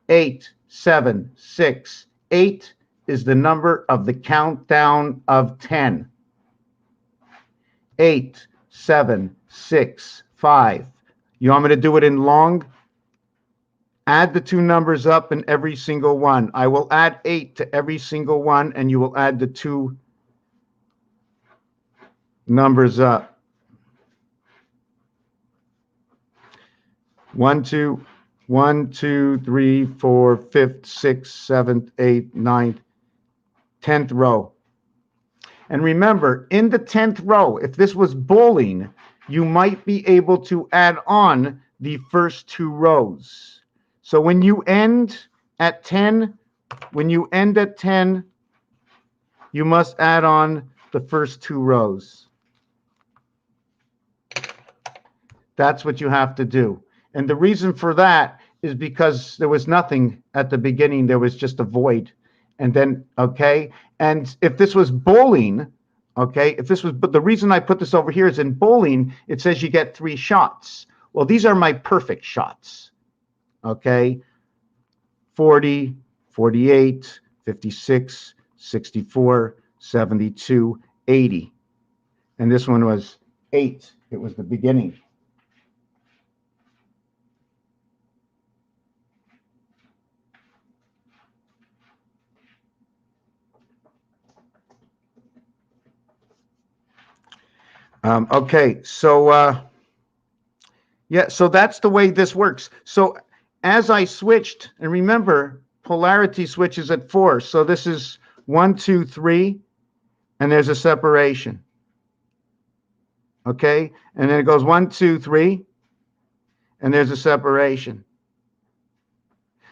8, 7, 6, 8 is the number of the countdown of 10. 8, 7, 6, 5. You want me to do it in long? Add the 2 numbers up in every single one. I will add 8 to every single one, and you will add the 2 numbers up. 1, 2, 1, 2, 3, 4, 5th, 6th, 7th, 8th, 9th, 10th row. And remember, in the 10th row, if this was bowling, you might be able to add on the first 2 rows. So when you end at 10, you must add on the first 2 rows. That's what you have to do. And the reason for that is because there was nothing at the beginning. There was just a void. And then, okay, and if this was bowling, okay, but the reason I put this over here is in bowling, it says you get 3 shots. Well, these are my perfect shots, okay? 40, 48, 56, 64, 72, 80. And this one was 8. It was the beginning. Okay, so yeah, so that's the way this works. So as I switched, and remember, polarity switches at 4. So this is 1, 2, 3, and there's a separation. Okay, and then it goes 1, 2, 3, and there's a separation.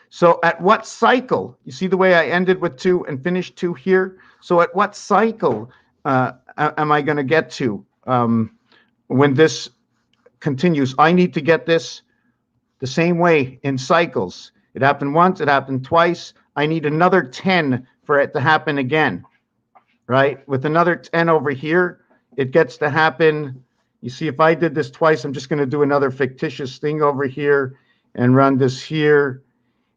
So at what cycle? You see the way I ended with 2 and finished 2 here? So at what cycle am I going to get to when this continues? I need to get this the same way in cycles. It happened once, it happened twice. I need another 10 for it to happen again, right? With another 10 over here, it gets to happen. You see, if I did this twice, I'm just going to do another fictitious thing over here and run this here.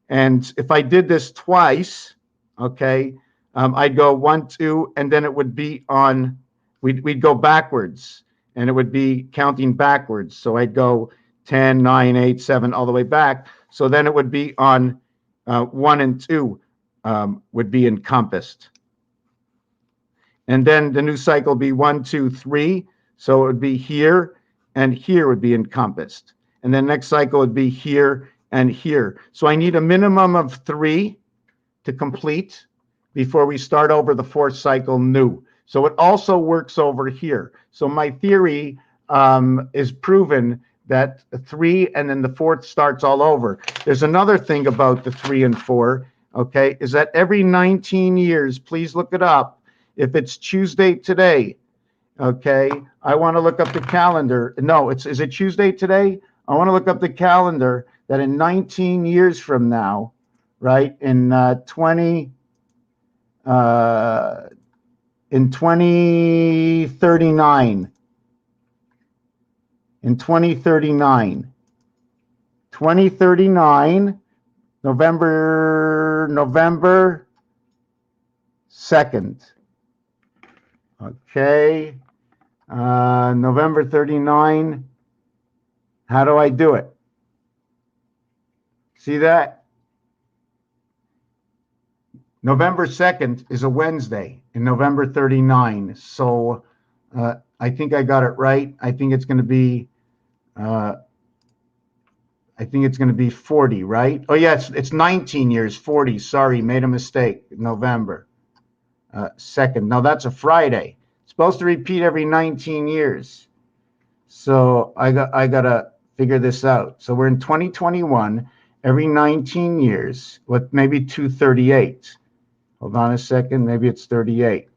And if I did this twice, okay, I'd go 1, 2, and then it would be on, we'd go backwards, and it would be counting backwards. So I'd go 10, 9, 8, 7, all the way back. So then it would be on 1 and 2 would be encompassed. And then the new cycle would be 1, 2, 3. So it would be here, and here would be encompassed. And then next cycle would be here and here. So I need a minimum of 3 to complete before we start over the 4th cycle new. So it also works over here. So my theory is proven that 3 and then the 4th starts all over. There's another thing about the 3 and 4, okay, is that every 19 years, please look it up, if it's Tuesday today, okay, I want to look up the calendar. No, is it Tuesday today? I want to look up the calendar that in 19 years from now, right, in 2039, in 2039, November 2nd. Okay, November 39. How do I do it? See that? November 2nd is a Wednesday in November 39. So I think I got it right. I think it's going to be 40, right? Oh yeah, it's 19 years, 40. Sorry, made a mistake. November 2nd. No, that's a Friday. It's supposed to repeat every 19 years. So I gotta figure this out. So we're in 2021. Every 19 years, what, maybe 238. Hold on a second, maybe it's 38.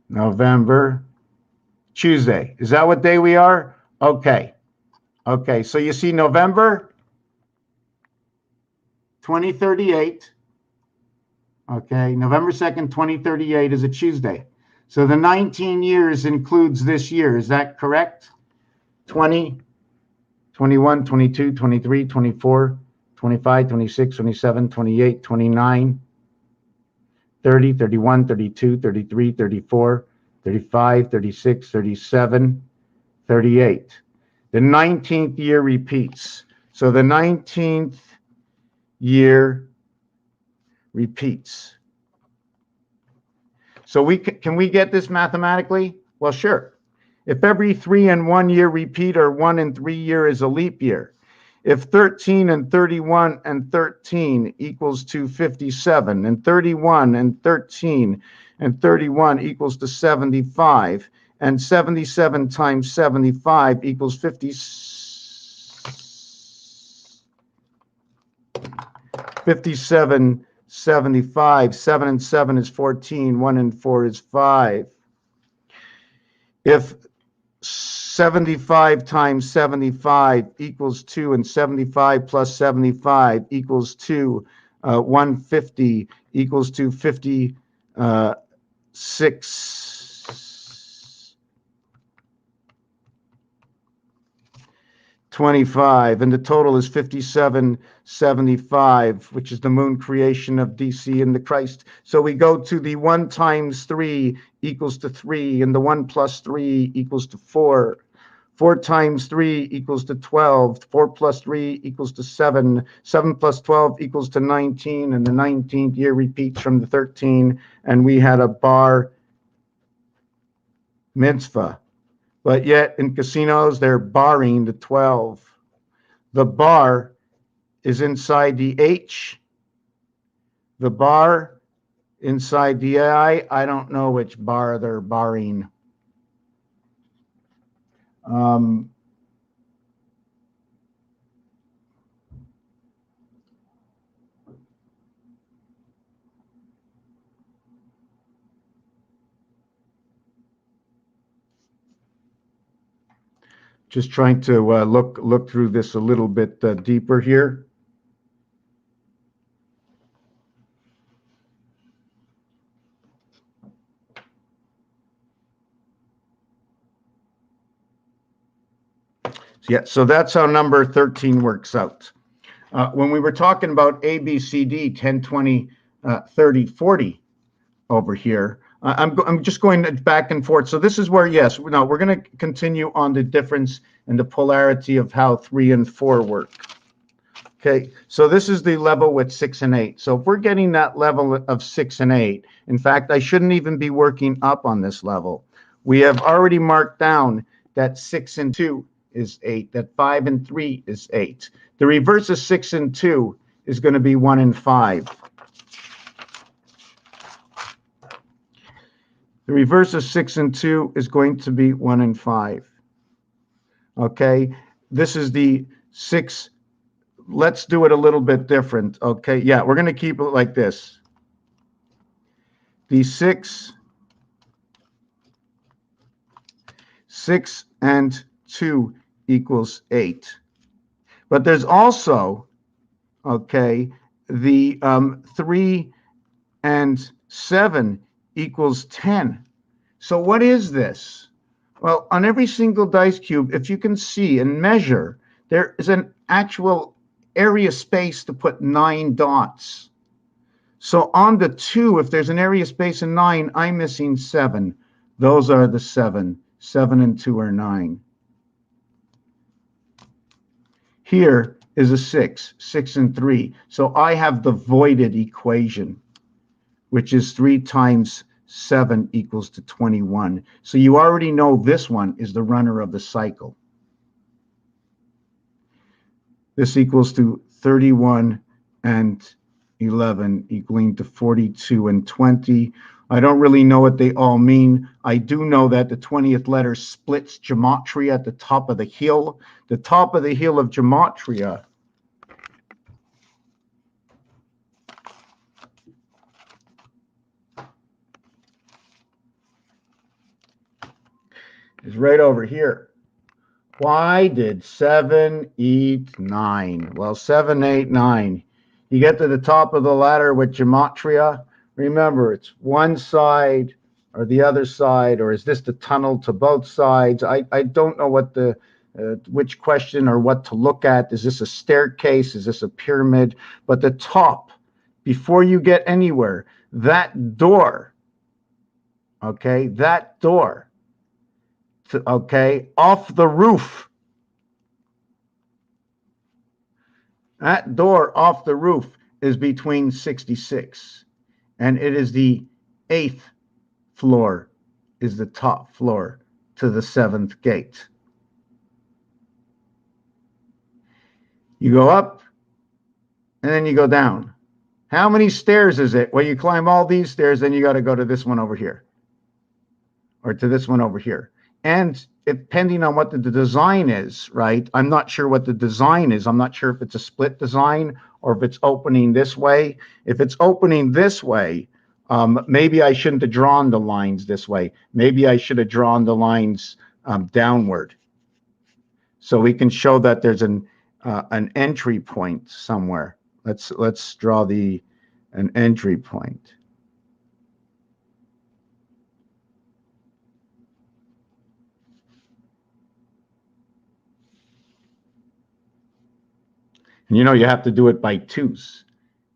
November, Tuesday. Is that what day we are? Okay. Okay, so you see November 2038. Okay, November 2nd, 2038 is a Tuesday. So the 19 years includes this year. Is that correct? 20, 21, 22, 23, 24, 25, 26, 27, 28, 29, 30, 31, 32, 33, 34, 35, 36, 37, 38. The 19th year repeats. So the 19th year repeats. So can we get this mathematically? Well, sure. If every 3 and 1 year repeat or 1 and 3 year is a leap year, if 13 and 31 and 13 equals to 57, and 31 and 13 and 31 equals to 75, and 77 times 75 equals 57, 75. 7 and 7 is 14. 1 and 4 is 5. If 75 times 75 equals 2, and 75 plus 75 equals 2, 150 equals to 56. 25, and the total is 5775, which is the moon creation of DC and the Christ. So we go to the 1 times 3 equals to 3, and the 1 plus 3 equals to 4. 4 times 3 equals to 12. 4 plus 3 equals to 7. 7 plus 12 equals to 19, and the 19th year repeats from the 13, and we had a bar mitzvah. But yet in casinos, they're barring the 12. The bar is inside the H. The bar inside the I don't know which bar they're barring. Just trying to look through this a little bit deeper here. Yeah, so that's how number 13 works out. When we were talking about A, B, C, D, 10, 20, 30, 40 over here, I'm just going back and forth. So this is where, yes, now we're going to continue on the difference and the polarity of how 3 and 4 work. Okay, so this is the level with 6 and 8. So if we're getting that level of 6 and 8, in fact, I shouldn't even be working up on this level. We have already marked down that 6 and 2 is 8, that 5 and 3 is 8. The reverse of 6 and 2 is going to be 1 and 5. The reverse of 6 and 2 is going to be 1 and 5. Okay, this is the 6. Let's do it a little bit different. Okay, yeah, we're going to keep it like this. The 6 and 2 equals 8. But there's also, okay, the 3 and 7 equals 10. So what is this? Well, on every single dice cube, if you can see and measure, there is an actual area space to put 9 dots. So on the 2, if there's an area space in 9, I'm missing 7. Those are the 7. 7 and 2 are 9. Here is a 6, 6 and 3. So I have the voided equation, which is 3 times 7 equals to 21. So you already know this one is the runner of the cycle. This equals to 31 and 11 equaling to 42 and 20. I don't really know what they all mean. I do know that the 20th letter splits gematria at the top of the hill. The top of the hill of gematria is right over here. Why did 7 eat 9? Well, 7, 8, 9. You get to the top of the ladder with gematria. Remember, it's one side or the other side, or is this the tunnel to both sides? I don't know what the which question or what to look at. Is this a staircase? Is this a pyramid? But the top, before you get anywhere, that door, okay, that door, okay, off the roof. That door off the roof is between 66, and it is the 8th floor, is the top floor to the 7th gate. You go up, and then you go down. How many stairs is it? Well, you climb all these stairs, then you got to go to this one over here, or to this one over here. And depending on what the design is, right? I'm not sure what the design is. I'm not sure if it's a split design or if it's opening this way. If it's opening this way, maybe I shouldn't have drawn the lines this way. Maybe I should have drawn the lines downward. So we can show that there's an entry point somewhere. Let's draw an entry point. And you know, you have to do it by 2s.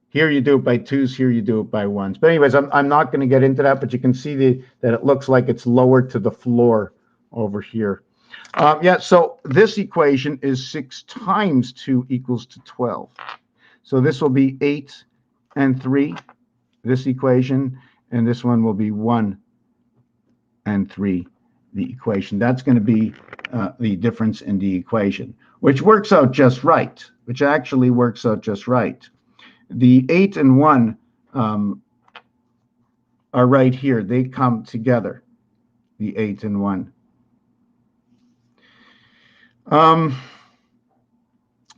Here you do it by 2s, here you do it by 1s. But anyways, I'm not going to get into that, but you can see that it looks like it's lower to the floor over here. Yeah, so this equation is 6 times 2 equals to 12. So this will be 8 and 3, this equation, and this one will be 1 and 3. the equation. That's going to be the difference in the equation, which works out just right, which actually works out just right. The 8 and 1 are right here. They come together, the 8 and 1.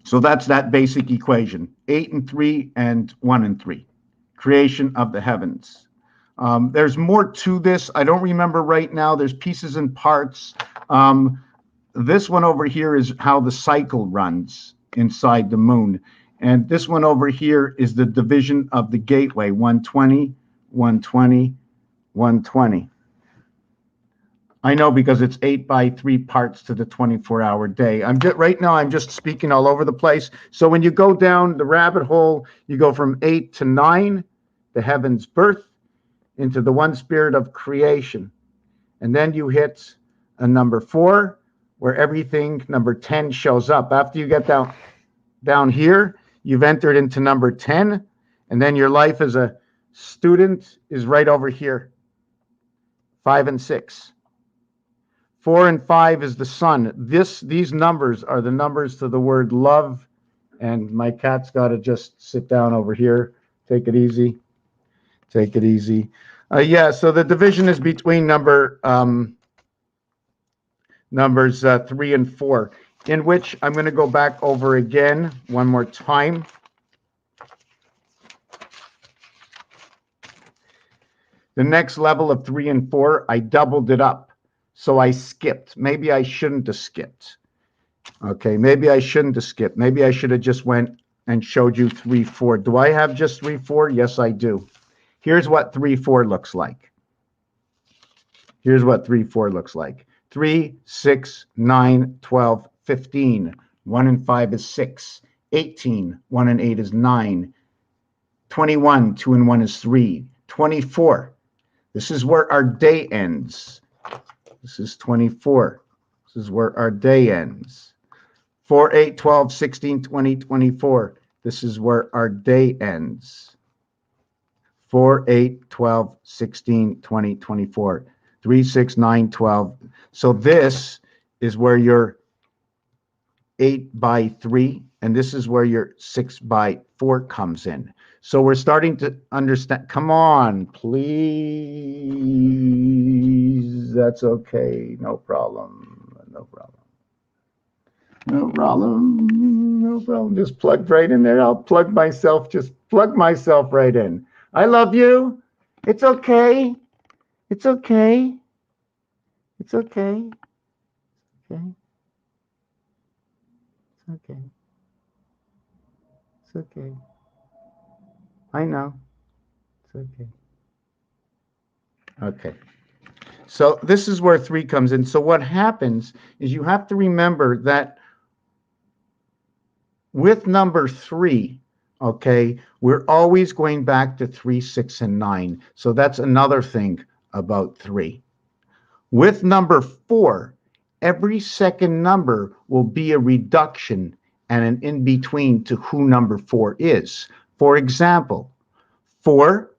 So that's that basic equation, 8 and 3 and 1 and 3, creation of the heavens. There's more to this. I don't remember right now. There's pieces and parts. This one over here is how the cycle runs inside the moon. And this one over here is the division of the gateway, 120, 120, 120. I know because it's 8 by 3 parts to the 24-hour day. Right now I'm just speaking all over the place. So when you go down the rabbit hole, you go from 8 to 9, the heaven's birth, into the one spirit of creation. And then you hit a number 4, where everything, number 10, shows up. After you get down here, you've entered into number 10, and then your life as a student is right over here, 5 and 6. 4 and 5 is the sun. These numbers are the numbers to the word love. And my cat's got to just sit down over here. Take it easy. Take it easy. Yeah, so the division is between numbers 3 and 4, in which I'm going to go back over again one more time. The next level of 3 and 4, I doubled it up. So I skipped. Maybe I shouldn't have skipped. Okay, maybe I shouldn't have skipped. Maybe I should have just went and showed you 3, 4. Do I have just 3, 4? Yes, I do. Here's what 3, 4 looks like. Here's what 3, 4 looks like. 3, 6, 9, 12, 15. 1 and 5 is 6. 18. 1 and 8 is 9. 21. 2 and 1 is 3. 24. This is where our day ends. This is 24. This is where our day ends. 4, 8, 12, 16, 20, 24. This is where our day ends. 4, 8, 12, 16, 20, 24. 3, 6, 9, 12. So this is where your 8 by 3, and this is where your 6 by 4 comes in. So we're starting to understand. Come on, please. That's okay. No problem. No problem. No problem. No problem. Just plugged right in there. I'll plug myself. Just plug myself right in. I love you. It's okay. It's okay. It's okay. Okay. It's okay. It's okay. I know. It's okay. Okay. So this is where 3 comes in. So what happens is you have to remember that with number 3, okay, we're always going back to 3, 6, and 9. So that's another thing about 3. With number 4, every second number will be a reduction and an in-between to who number 4 is. For example, 4,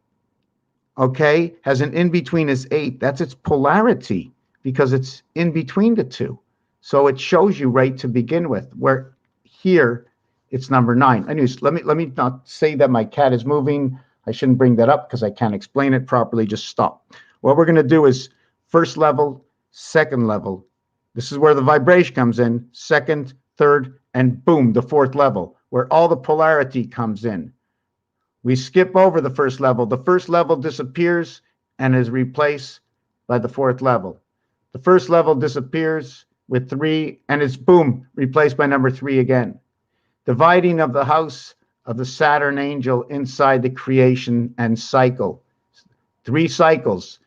okay, has an in-between as 8. That's its polarity because it's in between the two. So it shows you right to begin with, where here it's number 9. Anyways, let me not say that my cat is moving. I shouldn't bring that up because I can't explain it properly. Just stop. What we're going to do is first level, second level. This is where the vibration comes in, second, third, and boom, the fourth level, where all the polarity comes in. We skip over the first level. The first level disappears and is replaced by the fourth level. The first level disappears with 3 and it's boom, replaced by number 3 again. Dividing of the house of the Saturn angel inside the creation and cycle. 3 cycles.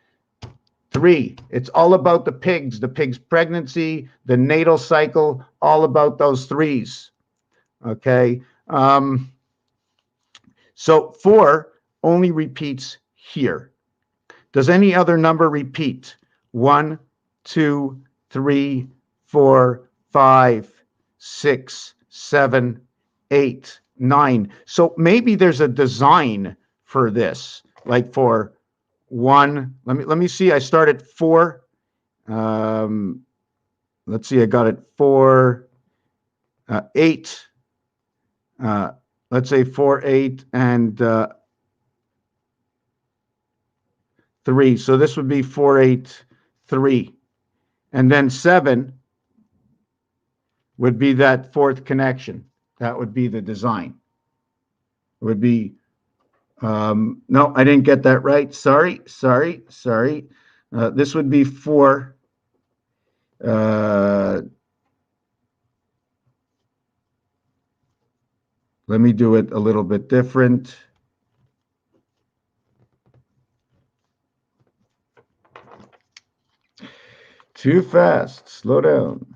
3. It's all about the pig's pregnancy, the natal cycle, all about those 3s. Okay. So 4 only repeats here. Does any other number repeat? 1, 2, 3, 4, 5, 6, 7, 8, 9. So maybe there's a design for this, like for 1. Let me see. I start at 4. let's see, I got it 4, 8. Let's say 4, 8, and 3. So this would be 4, 8, 3. And then 7 would be that fourth connection. That would be the design. It would be, no, I didn't get that right. Sorry. This would be 4. Let me do it a little bit different. Too fast. Slow down.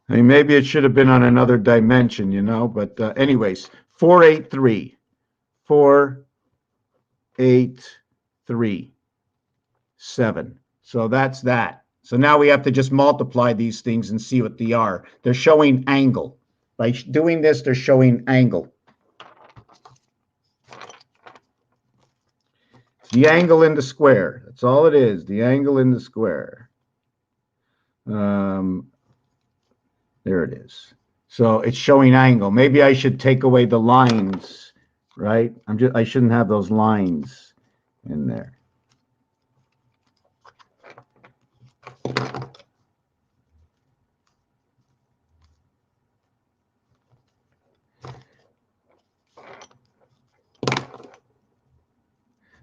I mean, maybe it should have been on another dimension, you know, but anyways, 4, 8, 3. 4, 8, 3, 7. So that's that. So now we have to just multiply these things and see what they are. They're showing angle. By doing this, they're showing angle. It's the angle in the square. That's all it is, the angle in the square. There it is. So it's showing angle. Maybe I should take away the lines, right? I shouldn't have those lines in there.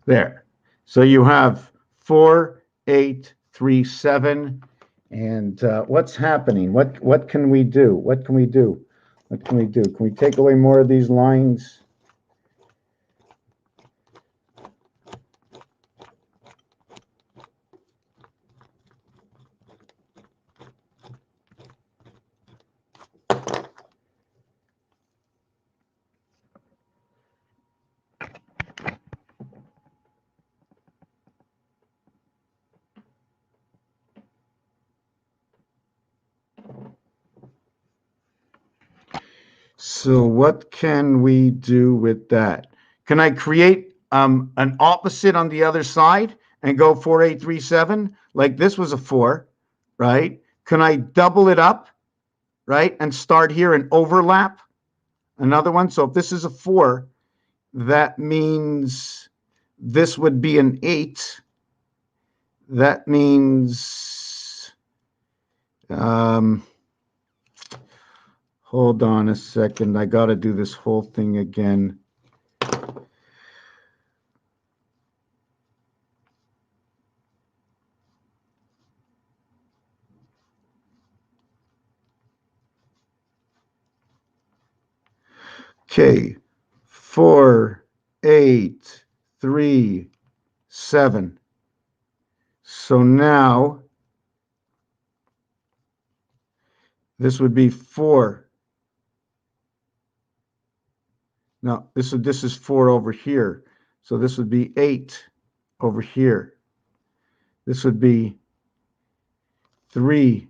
There. So you have 4, 8, 3, 7. And what's happening? What can we do? What can we do? What can we do? Can we take away more of these lines? So what can we do with that? Can I create an opposite on the other side and go 4, 8, 3, 7? Like this was a 4, right? Can I double it up, right? And start here and overlap another one. So if this is a 4, that means this would be an 8. That means, hold on a second. I got to do this whole thing again. Okay, 4, 8, 3, 7. So now this would be 4. No, this is 4 over here. So this would be 8 over here. This would be 3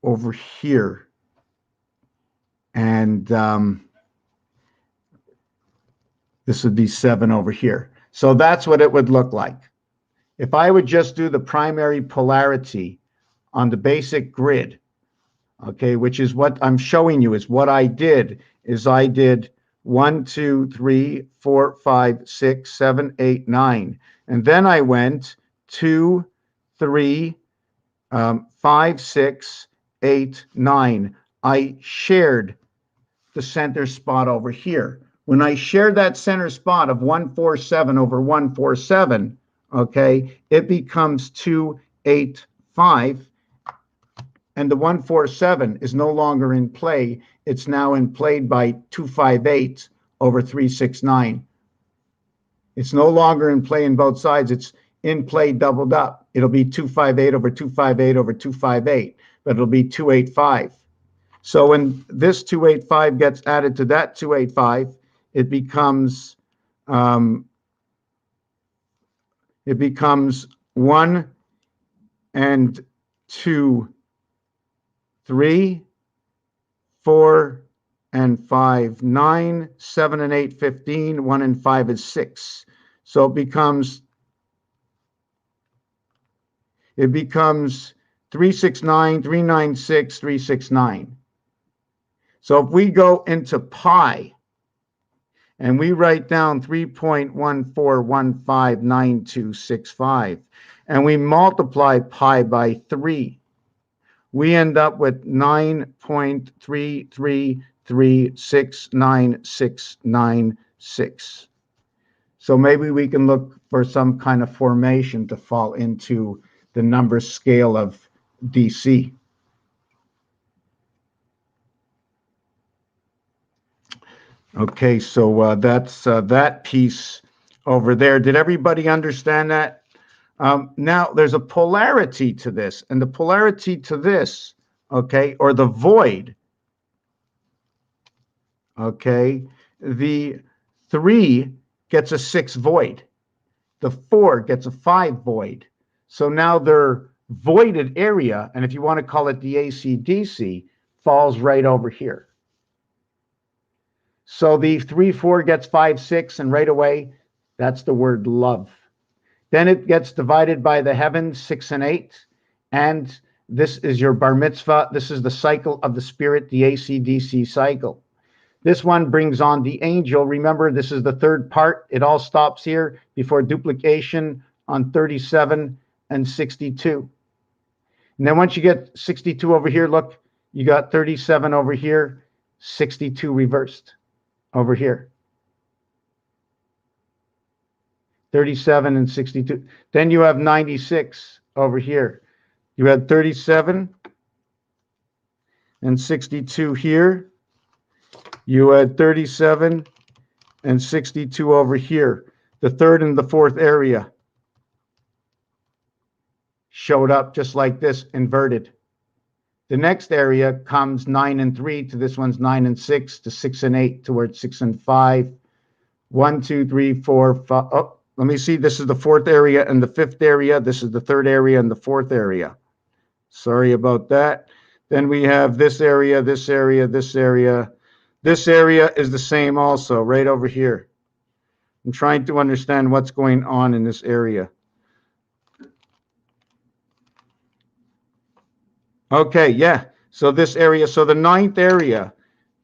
over here. And this would be 7 over here. So that's what it would look like. If I would just do the primary polarity on the basic grid, okay, which is what I'm showing you, is what I did, is I did 1, 2, 3, 4, 5, 6, 7, 8, 9. And then I went 2, 3, 5, 6, 8, 9. I shared the center spot over here. When I share that center spot of 147 over 147, okay, it becomes 285. And the 147 is no longer in play. It's now in play by 258 over 369. It's no longer in play in both sides. It's in play doubled up. It'll be 258 over 258 over 258, but it'll be 285. So when this 285 gets added to that 285, it becomes 1 and 2, 3, 4, and 5, 9, 7 and 8, 15, 1 and 5 is 6. So it becomes 369, 396, 369. So if we go into pi and we write down 3.14159265 and we multiply pi by 3, we end up with 9.333369696. So maybe we can look for some kind of formation to fall into the number scale of DC. Okay, so that's that piece over there. Did everybody understand that? Now, there's a polarity to this, and the polarity to this, okay, or the void, okay, the 3 gets a 6 void. The 4 gets a 5 void. So now their voided area, and if you want to call it the AC/DC, falls right over here. So the 3, 4 gets 5, 6, and right away, that's the word love. Then it gets divided by the heavens, 6 and 8. And this is your bar mitzvah. This is the cycle of the spirit, the AC/DC cycle. This one brings on the angel. Remember, this is the third part. It all stops here before duplication on 37 and 62. And then once you get 62 over here, look, you got 37 over here, 62 reversed over here. 37 and 62. Then you have 96 over here. You had 37 and 62 here. You had 37 and 62 over here. The third and the fourth area showed up just like this, inverted. The next area comes 9 and 3 to this one's 9 and 6 to 6 and 8 towards 6 and 5. 1, 2, 3, 4, 5. Oh, let me see. This is the fourth area and the fifth area. This is the third area and the fourth area. Sorry about that. Then we have this area, this area, this area. This area is the same also, right over here. I'm trying to understand what's going on in this area. Okay, yeah. So this area, so the ninth area,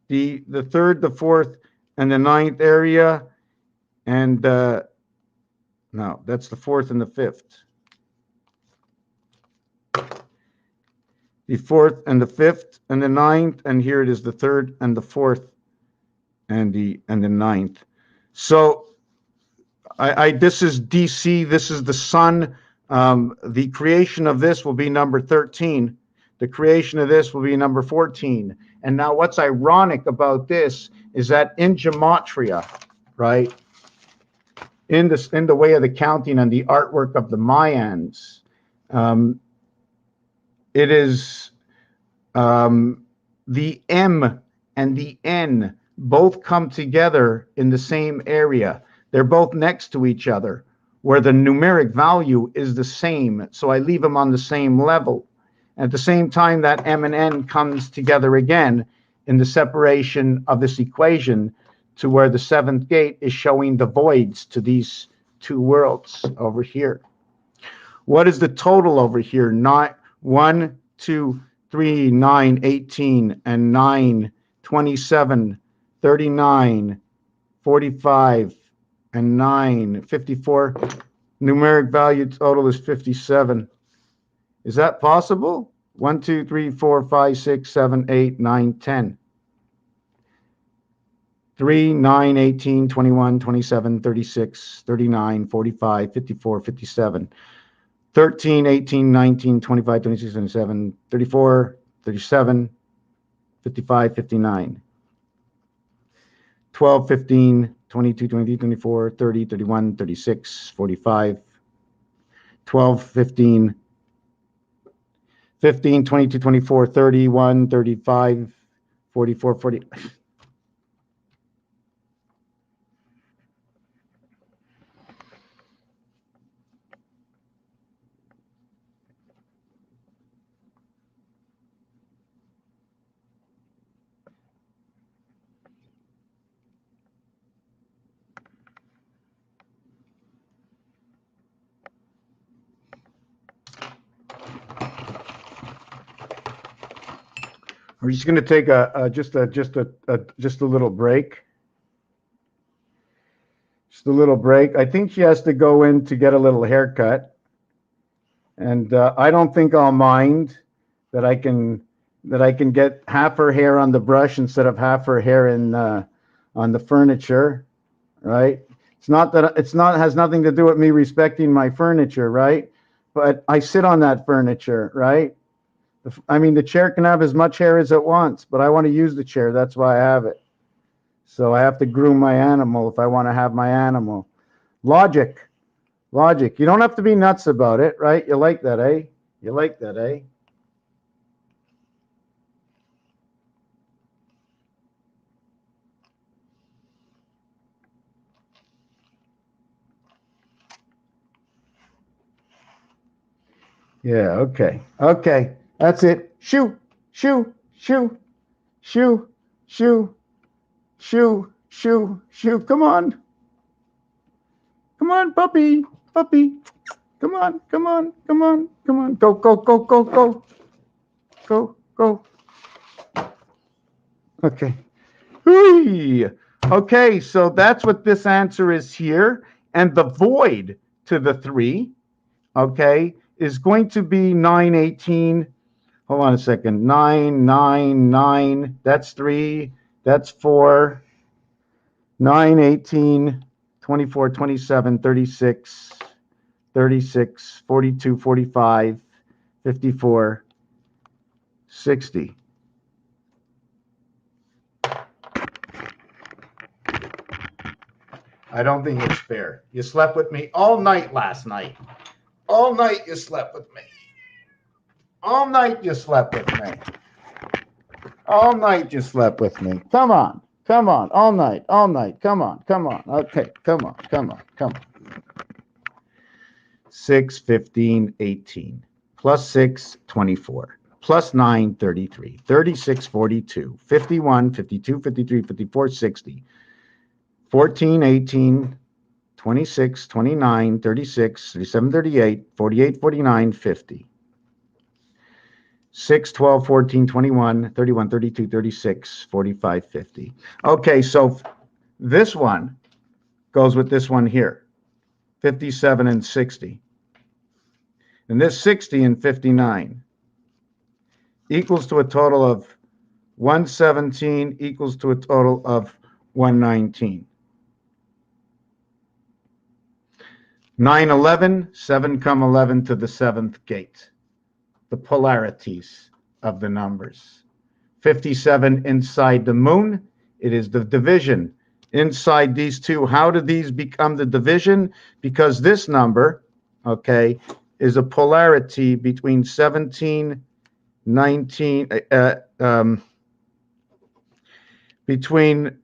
the third, the fourth, and the ninth area, and no, that's the fourth and the fifth. The fourth and the fifth and the ninth, and here it is the third and the fourth and the ninth. So this is DC, this is the sun. The creation of this will be number 13. The creation of this will be number 14. And now what's ironic about this is that in gematria, right, in the way of the counting and the artwork of the Mayans, it is the M and the N both come together in the same area. They're both next to each other, where the numeric value is the same. So I leave them on the same level. At the same time, that M and N comes together again in the separation of this equation to where the seventh gate is showing the voids to these two worlds over here. What is the total over here? 1, 2, 3, 9, 18, and 9, 27, 39, 45, and 9, 54. Numeric value total is 57. Is that possible? 1, 2, 3, 4, 5, 6, 7, 8, 9, 10. 3, 9, 18, 21, 27, 36, 39, 45, 54, 57. 13, 18, 19, 25, 26, 27, 34, 37, 55, 59. 12, 15, 22, 23, 24, 30, 31, 36, 45. 12, 15, 15, 22, 24, 31, 35, 44, 40. We're just going to take just a little break. Just a little break. I think she has to go in to get a little haircut, and I don't think I'll mind that I can get half her hair on the brush instead of half her hair in on the furniture, right? It's not that has nothing to do with me respecting my furniture, right? But I sit on that furniture, right? I mean, the chair can have as much hair as it wants, but I want to use the chair. That's why I have it. So I have to groom my animal if I want to have my animal. Logic. Logic. You don't have to be nuts about it, right? You like that, eh? You like that, eh? Yeah, okay. Okay. That's it. Shoo, shoo, shoo, shoo, shoo, shoo, shoo, shoo. Come on. Come on, puppy. Puppy. Come on, come on, come on, come on. Go, go, go, go, go. Go, go. Okay. Whee! Okay, so that's what this answer is here. And the void to the 3, okay, is going to be 918. Hold on a second. 9, 9, 9. That's 3. That's 4. 9, 18, 24, 27, 36, 36, 42, 45, 54, 60. I don't think it's fair. You slept with me all night last night. All night you slept with me. All night you slept with me. All night you slept with me. Come on. Come on. All night. All night. Come on. Come on. Okay. Come on. Come on. Come on. 6, 15, 18. Plus 6, 24. Plus 9, 33. 36, 42. 51, 52, 53, 54, 60. 14, 18, 26, 29, 36, 37, 38, 48, 49, 50. 6, 12, 14, 21, 31, 32, 36, 45, 50. Okay, so this one goes with this one here, 57 and 60. And this 60 and 59 equals to a total of 117 equals to a total of 119. 9, 11, 7 come 11 to the 7th gate. The polarities of the numbers. 57 inside the moon. It is the division inside these two. How do these become the division? Because this number, okay, is a polarity between 17, 19, between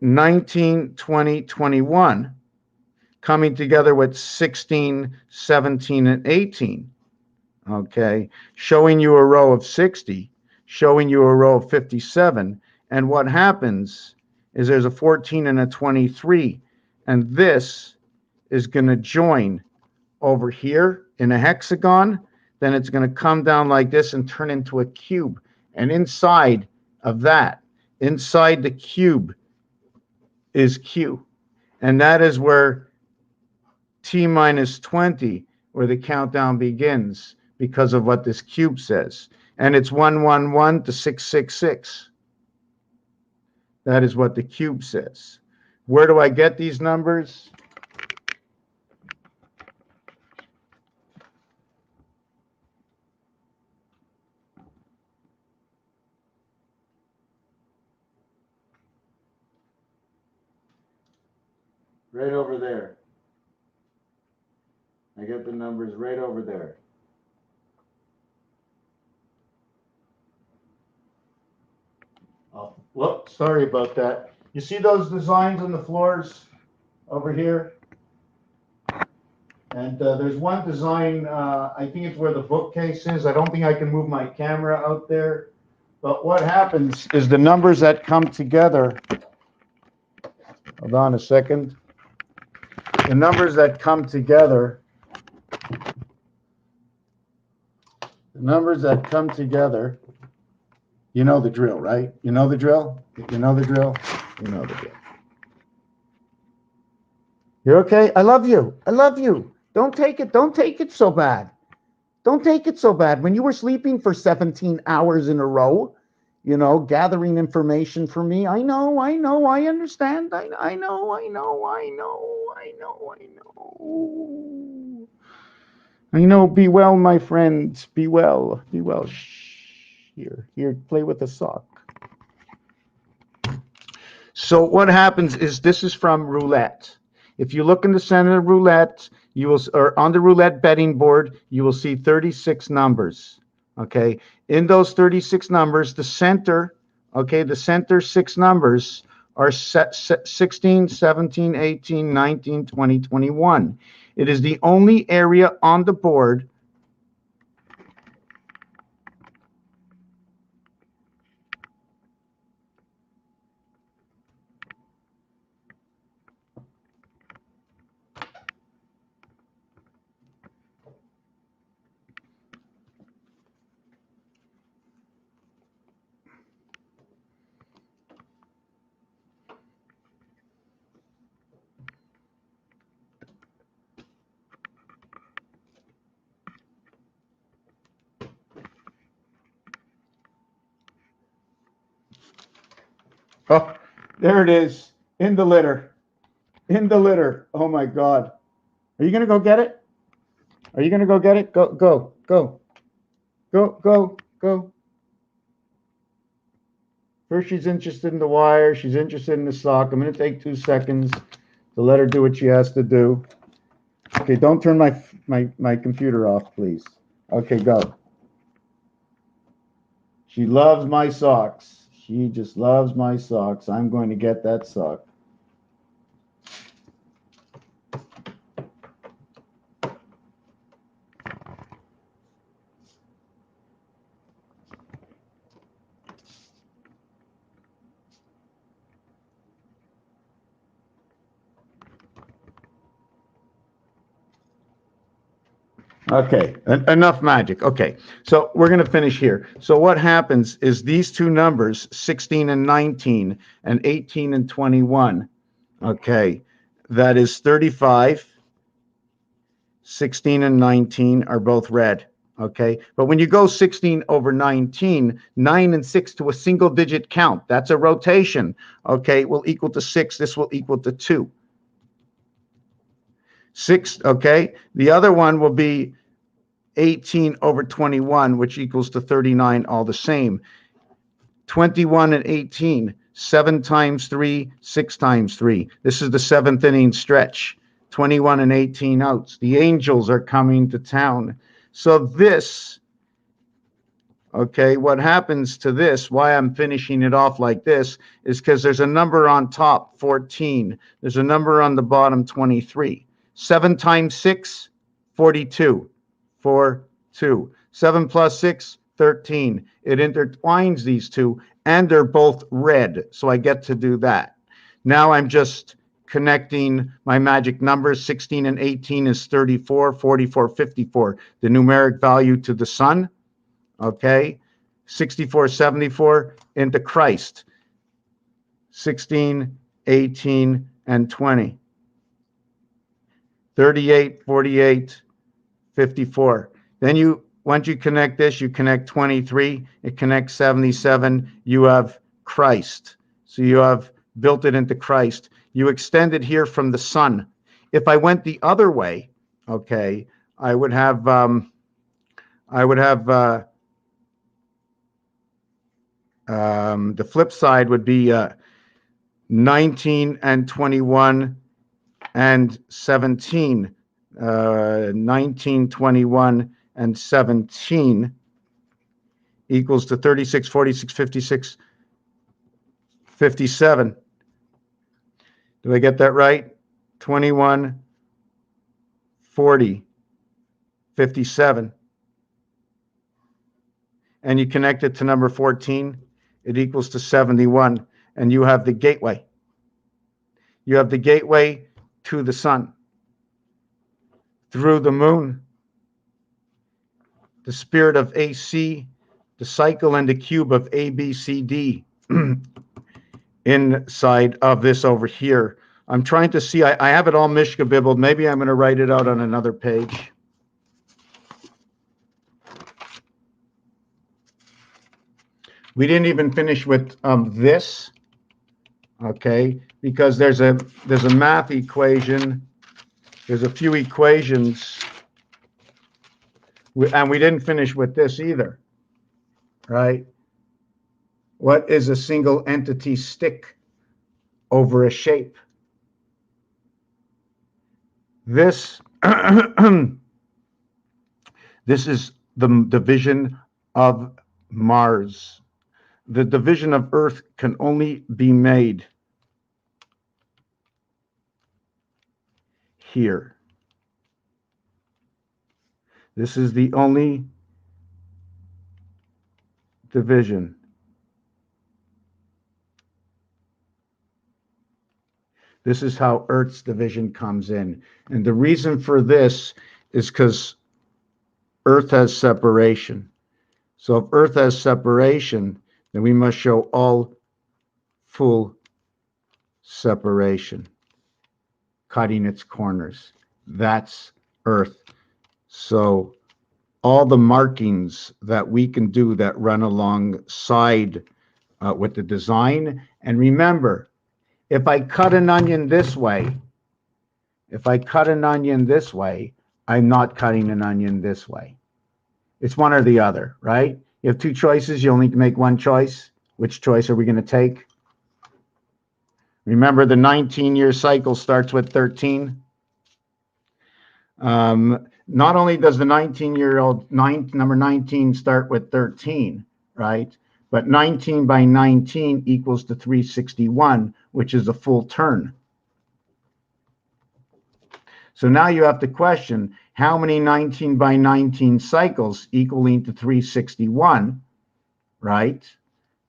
19, 20, 21, coming together with 16, 17, and 18. Okay, showing you a row of 60, showing you a row of 57. And what happens is there's a 14 and a 23. And this is going to join over here in a hexagon. Then it's going to come down like this and turn into a cube. And inside of that, inside the cube is Q. And that is where T minus 20, where the countdown begins, because of what this cube says. And it's 111 to 666. That is what the cube says. Where do I get these numbers? Right over there. I get the numbers right over there. Oh, whoops, sorry about that. You see those designs on the floors over here? And there's one design, I think it's where the bookcase is. I don't think I can move my camera out there. But what happens is the numbers that come together, hold on a second. The numbers that come together, You know the drill, right? You know the drill? You know the drill? You know the drill. You're okay? I love you. I love you. Don't take it so bad. Don't take it so bad. When you were sleeping for 17 hours in a row, gathering information for me, I know, I understand. I know, I know, I know, I know, I know. I know, be well, my friends. Be well. Be well. Shh. Here, play with a sock. So what happens is this is from roulette. If you look in the center of roulette, or on the roulette betting board, you will see 36 numbers. Okay. In those 36 numbers, the center 6 numbers are 16, 17, 18, 19, 20, 21. It is the only area on the board Oh, there it is. In the litter. In the litter. Oh my God. Are you going to go get it? Are you going to go get it? Go, go, go. Go, go, go. First, she's interested in the wire. She's interested in the sock. I'm going to take 2 seconds to let her do what she has to do. Okay, don't turn my computer off, please. Okay, go. She loves my socks. She just loves my socks. I'm going to get that sock. Okay, enough magic. Okay, so we're going to finish here. So what happens is these two numbers, 16 and 19, and 18 and 21, okay, that is 35, 16 and 19 are both red, okay? But when you go 16 over 19, 9 and 6 to a single digit count, that's a rotation, okay, will equal to 6. This will equal to 2. 6, okay? The other one will be 18 over 21, which equals to 39, all the same. 21 and 18, 7 times 3, 6 times 3. This is the 7th inning stretch. 21 and 18 outs. The Angels are coming to town. So this, okay, what happens to this, why I'm finishing it off like this, is because there's a number on top, 14. There's a number on the bottom, 23. 7 times 6, 42. 4, 2. 7 plus 6, 13. It intertwines these two, and they're both red, so I get to do that. Now I'm just connecting my magic numbers. 16 and 18 is 34, 44, 54. The numeric value to the sun, okay? 64, 74 into Christ. 16, 18, and 20. 38, 48, 54. Then once you connect this, you connect 23, it connects 77, you have Christ. So you have built it into Christ. You extend it here from the sun. If I went the other way, okay, I would have the flip side would be 19 and 21 and 17. 19, 21, and 17 equals to 36, 46, 56, 57. Do I get that right? 21, 40, 57. And you connect it to number 14, it equals to 71. And you have the gateway. You have the gateway to the sun, through the moon, the spirit of AC, the cycle and the cube of A, B, C, D inside of this over here. I'm trying to see, I have it all mishkabibbled. Maybe I'm going to write it out on another page. We didn't even finish with this, okay, because there's a math equation. There's a few equations, and we didn't finish with this either, right? What is a single entity stick over a shape? This this is the division of Mars. The division of Earth can only be made here. This is the only division. This is how Earth's division comes in. And the reason for this is because Earth has separation. So if Earth has separation, then we must show all full separation, cutting its corners. That's Earth. So all the markings that we can do that run alongside with the design. And remember, if I cut an onion this way, I'm not cutting an onion this way. It's one or the other, right? You have two choices. You only need to make one choice. Which choice are we going to take? Remember, the 19-year cycle starts with 13. Not only does the 19-year-old number 19 start with 13, right? But 19 by 19 equals to 361, which is a full turn. So now you have to question how many 19 by 19 cycles equaling to 361, right?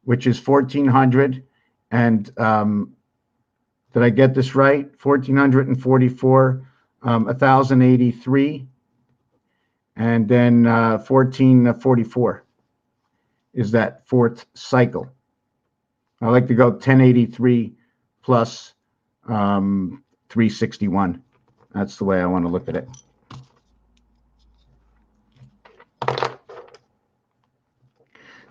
Which is 1400. And did I get this right? 1444, 1083, and then 1444 is that fourth cycle. I like to go 1083 plus 361. That's the way I want to look at it.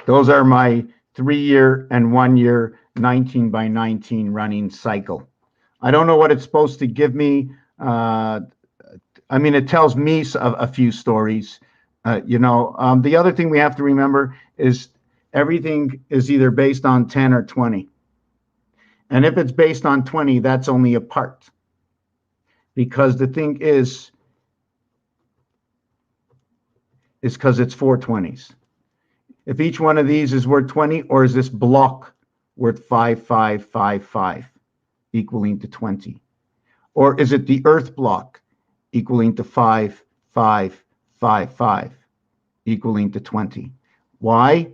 Those are my 3-year and 1-year 19 by 19 running cycle. I don't know what it's supposed to give me. I mean, it tells me a few stories. The other thing we have to remember is everything is either based on 10 or 20. And if it's based on 20, that's only a part. Because the thing is because it's 4 20s. If each one of these is worth 20, or is this block worth 5, 5, 5, 5, equaling to 20? Or is it the Earth block equaling to 5, 5, 5, 5, equaling to 20? Why?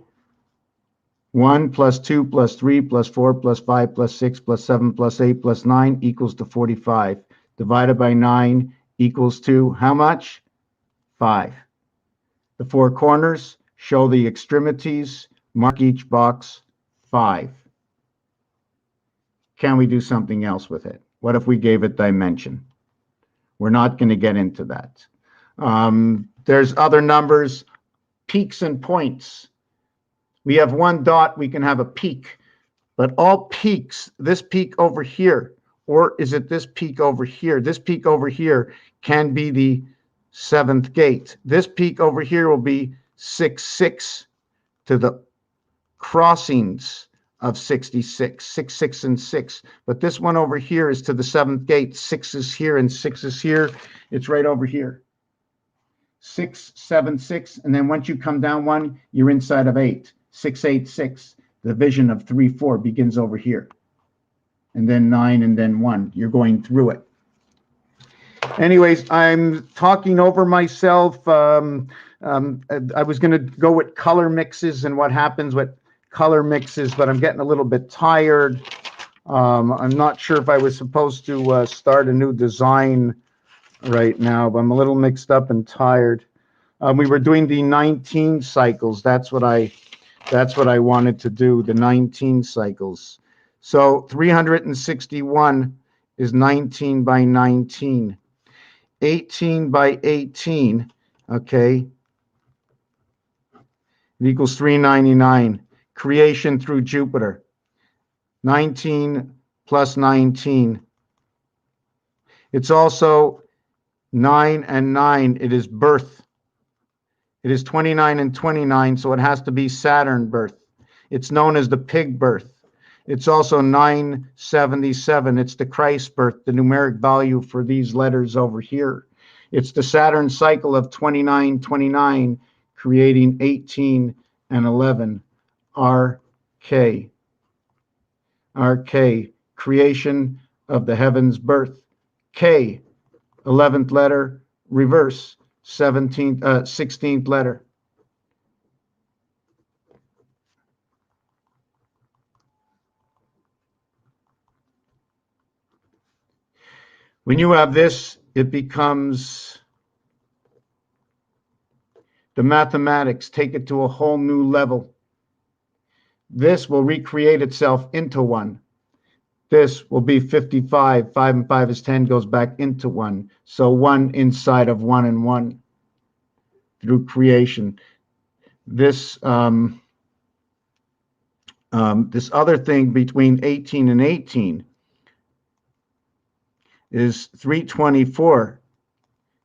1 plus 2 plus 3 plus 4 plus 5 plus 6 plus 7 plus 8 plus 9 equals to 45. Divided by 9 equals to how much? 5. The 4 corners show the extremities. Mark each box 5. Can we do something else with it? What if we gave it dimension? We're not going to get into that. There's other numbers, peaks and points. We have one dot, we can have a peak. But all peaks, this peak over here, or is it this peak over here? This peak over here can be the 7th gate. This peak over here will be 6, 6 to the crossings of 66, 6, 6, and 6. But this one over here is to the 7th gate. 6 is here and 6 is here. It's right over here. 6, 7, 6. And then once you come down one, you're inside of 8. 6, 8, 6. The division of 3, 4 begins over here. And then 9 and then 1. You're going through it. Anyways, I'm talking over myself. I was going to go with color mixes and what happens with color mixes, but I'm getting a little bit tired. I'm not sure if I was supposed to start a new design right now, but I'm a little mixed up and tired. We were doing the 19 cycles. That's what I That's what I wanted to do, the 19 cycles. So 361 is 19 by 19. 18 by 18, okay, it equals 399. Creation through Jupiter. 19 plus 19. It's also 9 and 9. It is birth. It is 29 and 29, so it has to be Saturn birth. It's known as the pig birth. It's also 977. It's the Christ birth, the numeric value for these letters over here. It's the Saturn cycle of 29, 29, creating 18 and 11. RK. RK, creation of the heavens birth. K, 11th letter, reverse, 16th letter. When you have this, it becomes the mathematics, take it to a whole new level. This will recreate itself into 1. This will be 55. 5 and 5 is 10, goes back into 1. So 1 inside of 1 and 1 through creation. This this other thing between 18 and 18 is 324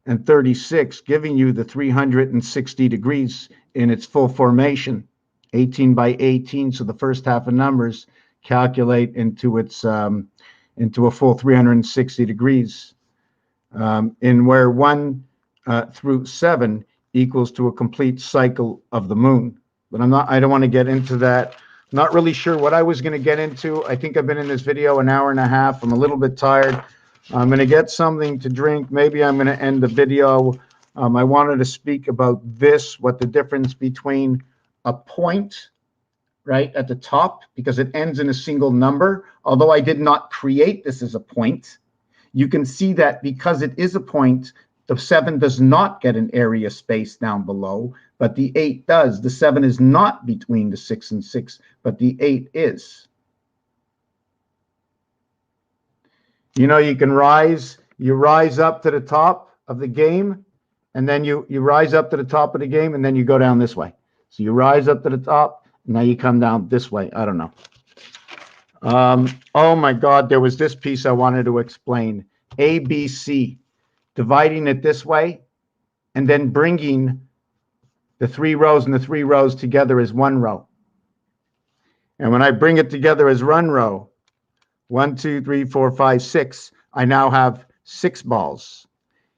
and 36, giving you the 360 degrees in its full formation. 18 by 18, so the first half of numbers calculate into its into a full 360 degrees, in where 1 through 7 equals to a complete cycle of the moon. But I don't want to get into that. Not really sure what I was going to get into. I think I've been in this video an hour and a half. I'm a little bit tired. I'm going to get something to drink. Maybe I'm going to end the video. I wanted to speak about this, what the difference between a point, right, at the top, because it ends in a single number. Although I did not create this as a point, you can see that because it is a point, the 7 does not get an area space down below, but the 8 does. The 7 is not between the 6 and 6, but the 8 is. You know, you rise up to the top of the game, and then you rise up to the top of the game, and then you go down this way. So you rise up to the top, and now you come down this way. I don't know. Oh my God, there was this piece I wanted to explain. ABC, dividing it this way, and then bringing the 3 rows and the 3 rows together as 1 row. And when I bring it together as 1 row, 1, 2, 3, 4, 5, 6. I now have 6 balls.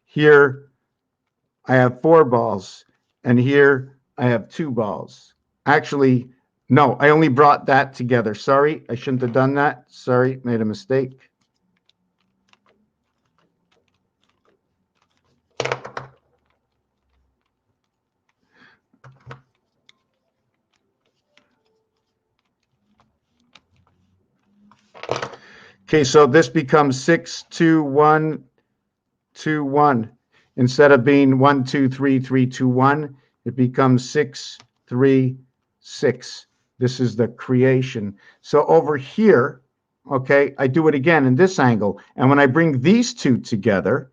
Here, I have 4 balls. And here, I have 2 balls. Actually, no, I only brought that together. Sorry, I shouldn't have done that. Sorry, made a mistake. Okay, so this becomes 6, 2, 1, 2, 1. Instead of being 1, 2, 3, 3, 2, 1, it becomes 6, 3, 6. This is the creation. So over here, okay, I do it again in this angle. And when I bring these two together,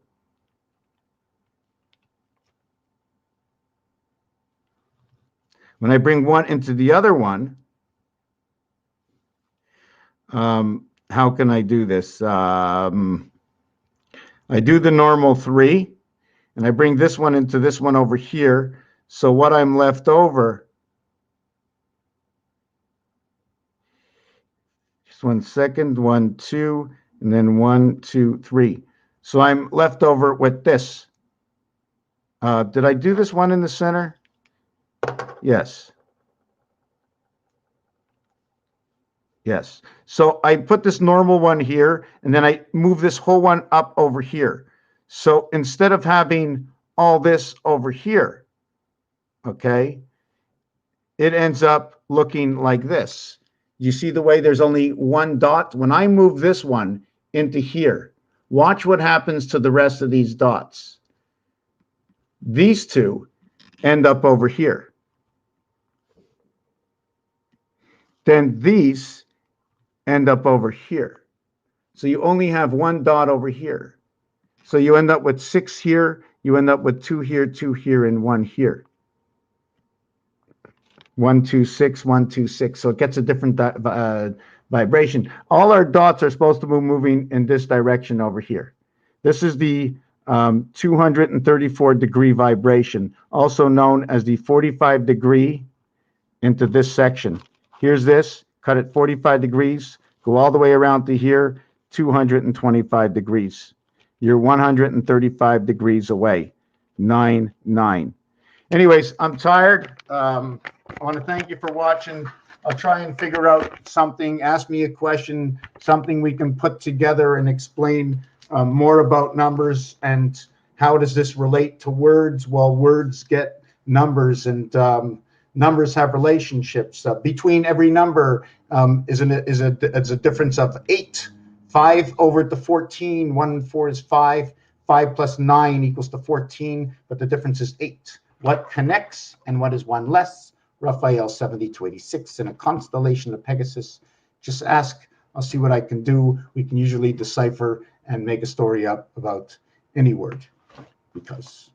when I bring one into the other one, how can I do this? I do the normal 3, and I bring this one into this one over here. So what I'm left over, just 1 second, 1, 2, and then 1, 2, 3. So I'm left over with this. Did I do this one in the center? Yes. Yes. So I put this normal one here, and then I move this whole one up over here. So instead of having all this over here, okay, it ends up looking like this. You see the way there's only 1 dot? When I move this one into here, watch what happens to the rest of these dots. These two end up over here. then these end up over here. So you only have one dot over here. So you end up with 6 here, you end up with 2 here, 2 here, and 1 here. 1, 2, 6, 1, 2, 6. So it gets a different vibration. All our dots are supposed to be moving in this direction over here. This is the 234 degree vibration, also known as the 45 degree into this section. Here's this, cut it 45 degrees, go all the way around to here, 225 degrees. You're 135 degrees away. 9, 9. Anyways, I'm tired. I want to thank you for watching. I'll try and figure out something. Ask me a question, something we can put together and explain more about numbers and how does this relate to words. Well, words get numbers, and numbers have relationships. Between every number is a difference of 8. 5 over to 14. 1 and 4 is 5. 5 plus 9 equals to 14, but the difference is 8. What connects and what is one less? Raphael 70-86 in a constellation of Pegasus. Just ask, I'll see what I can do. We can usually decipher and make a story up about any word, because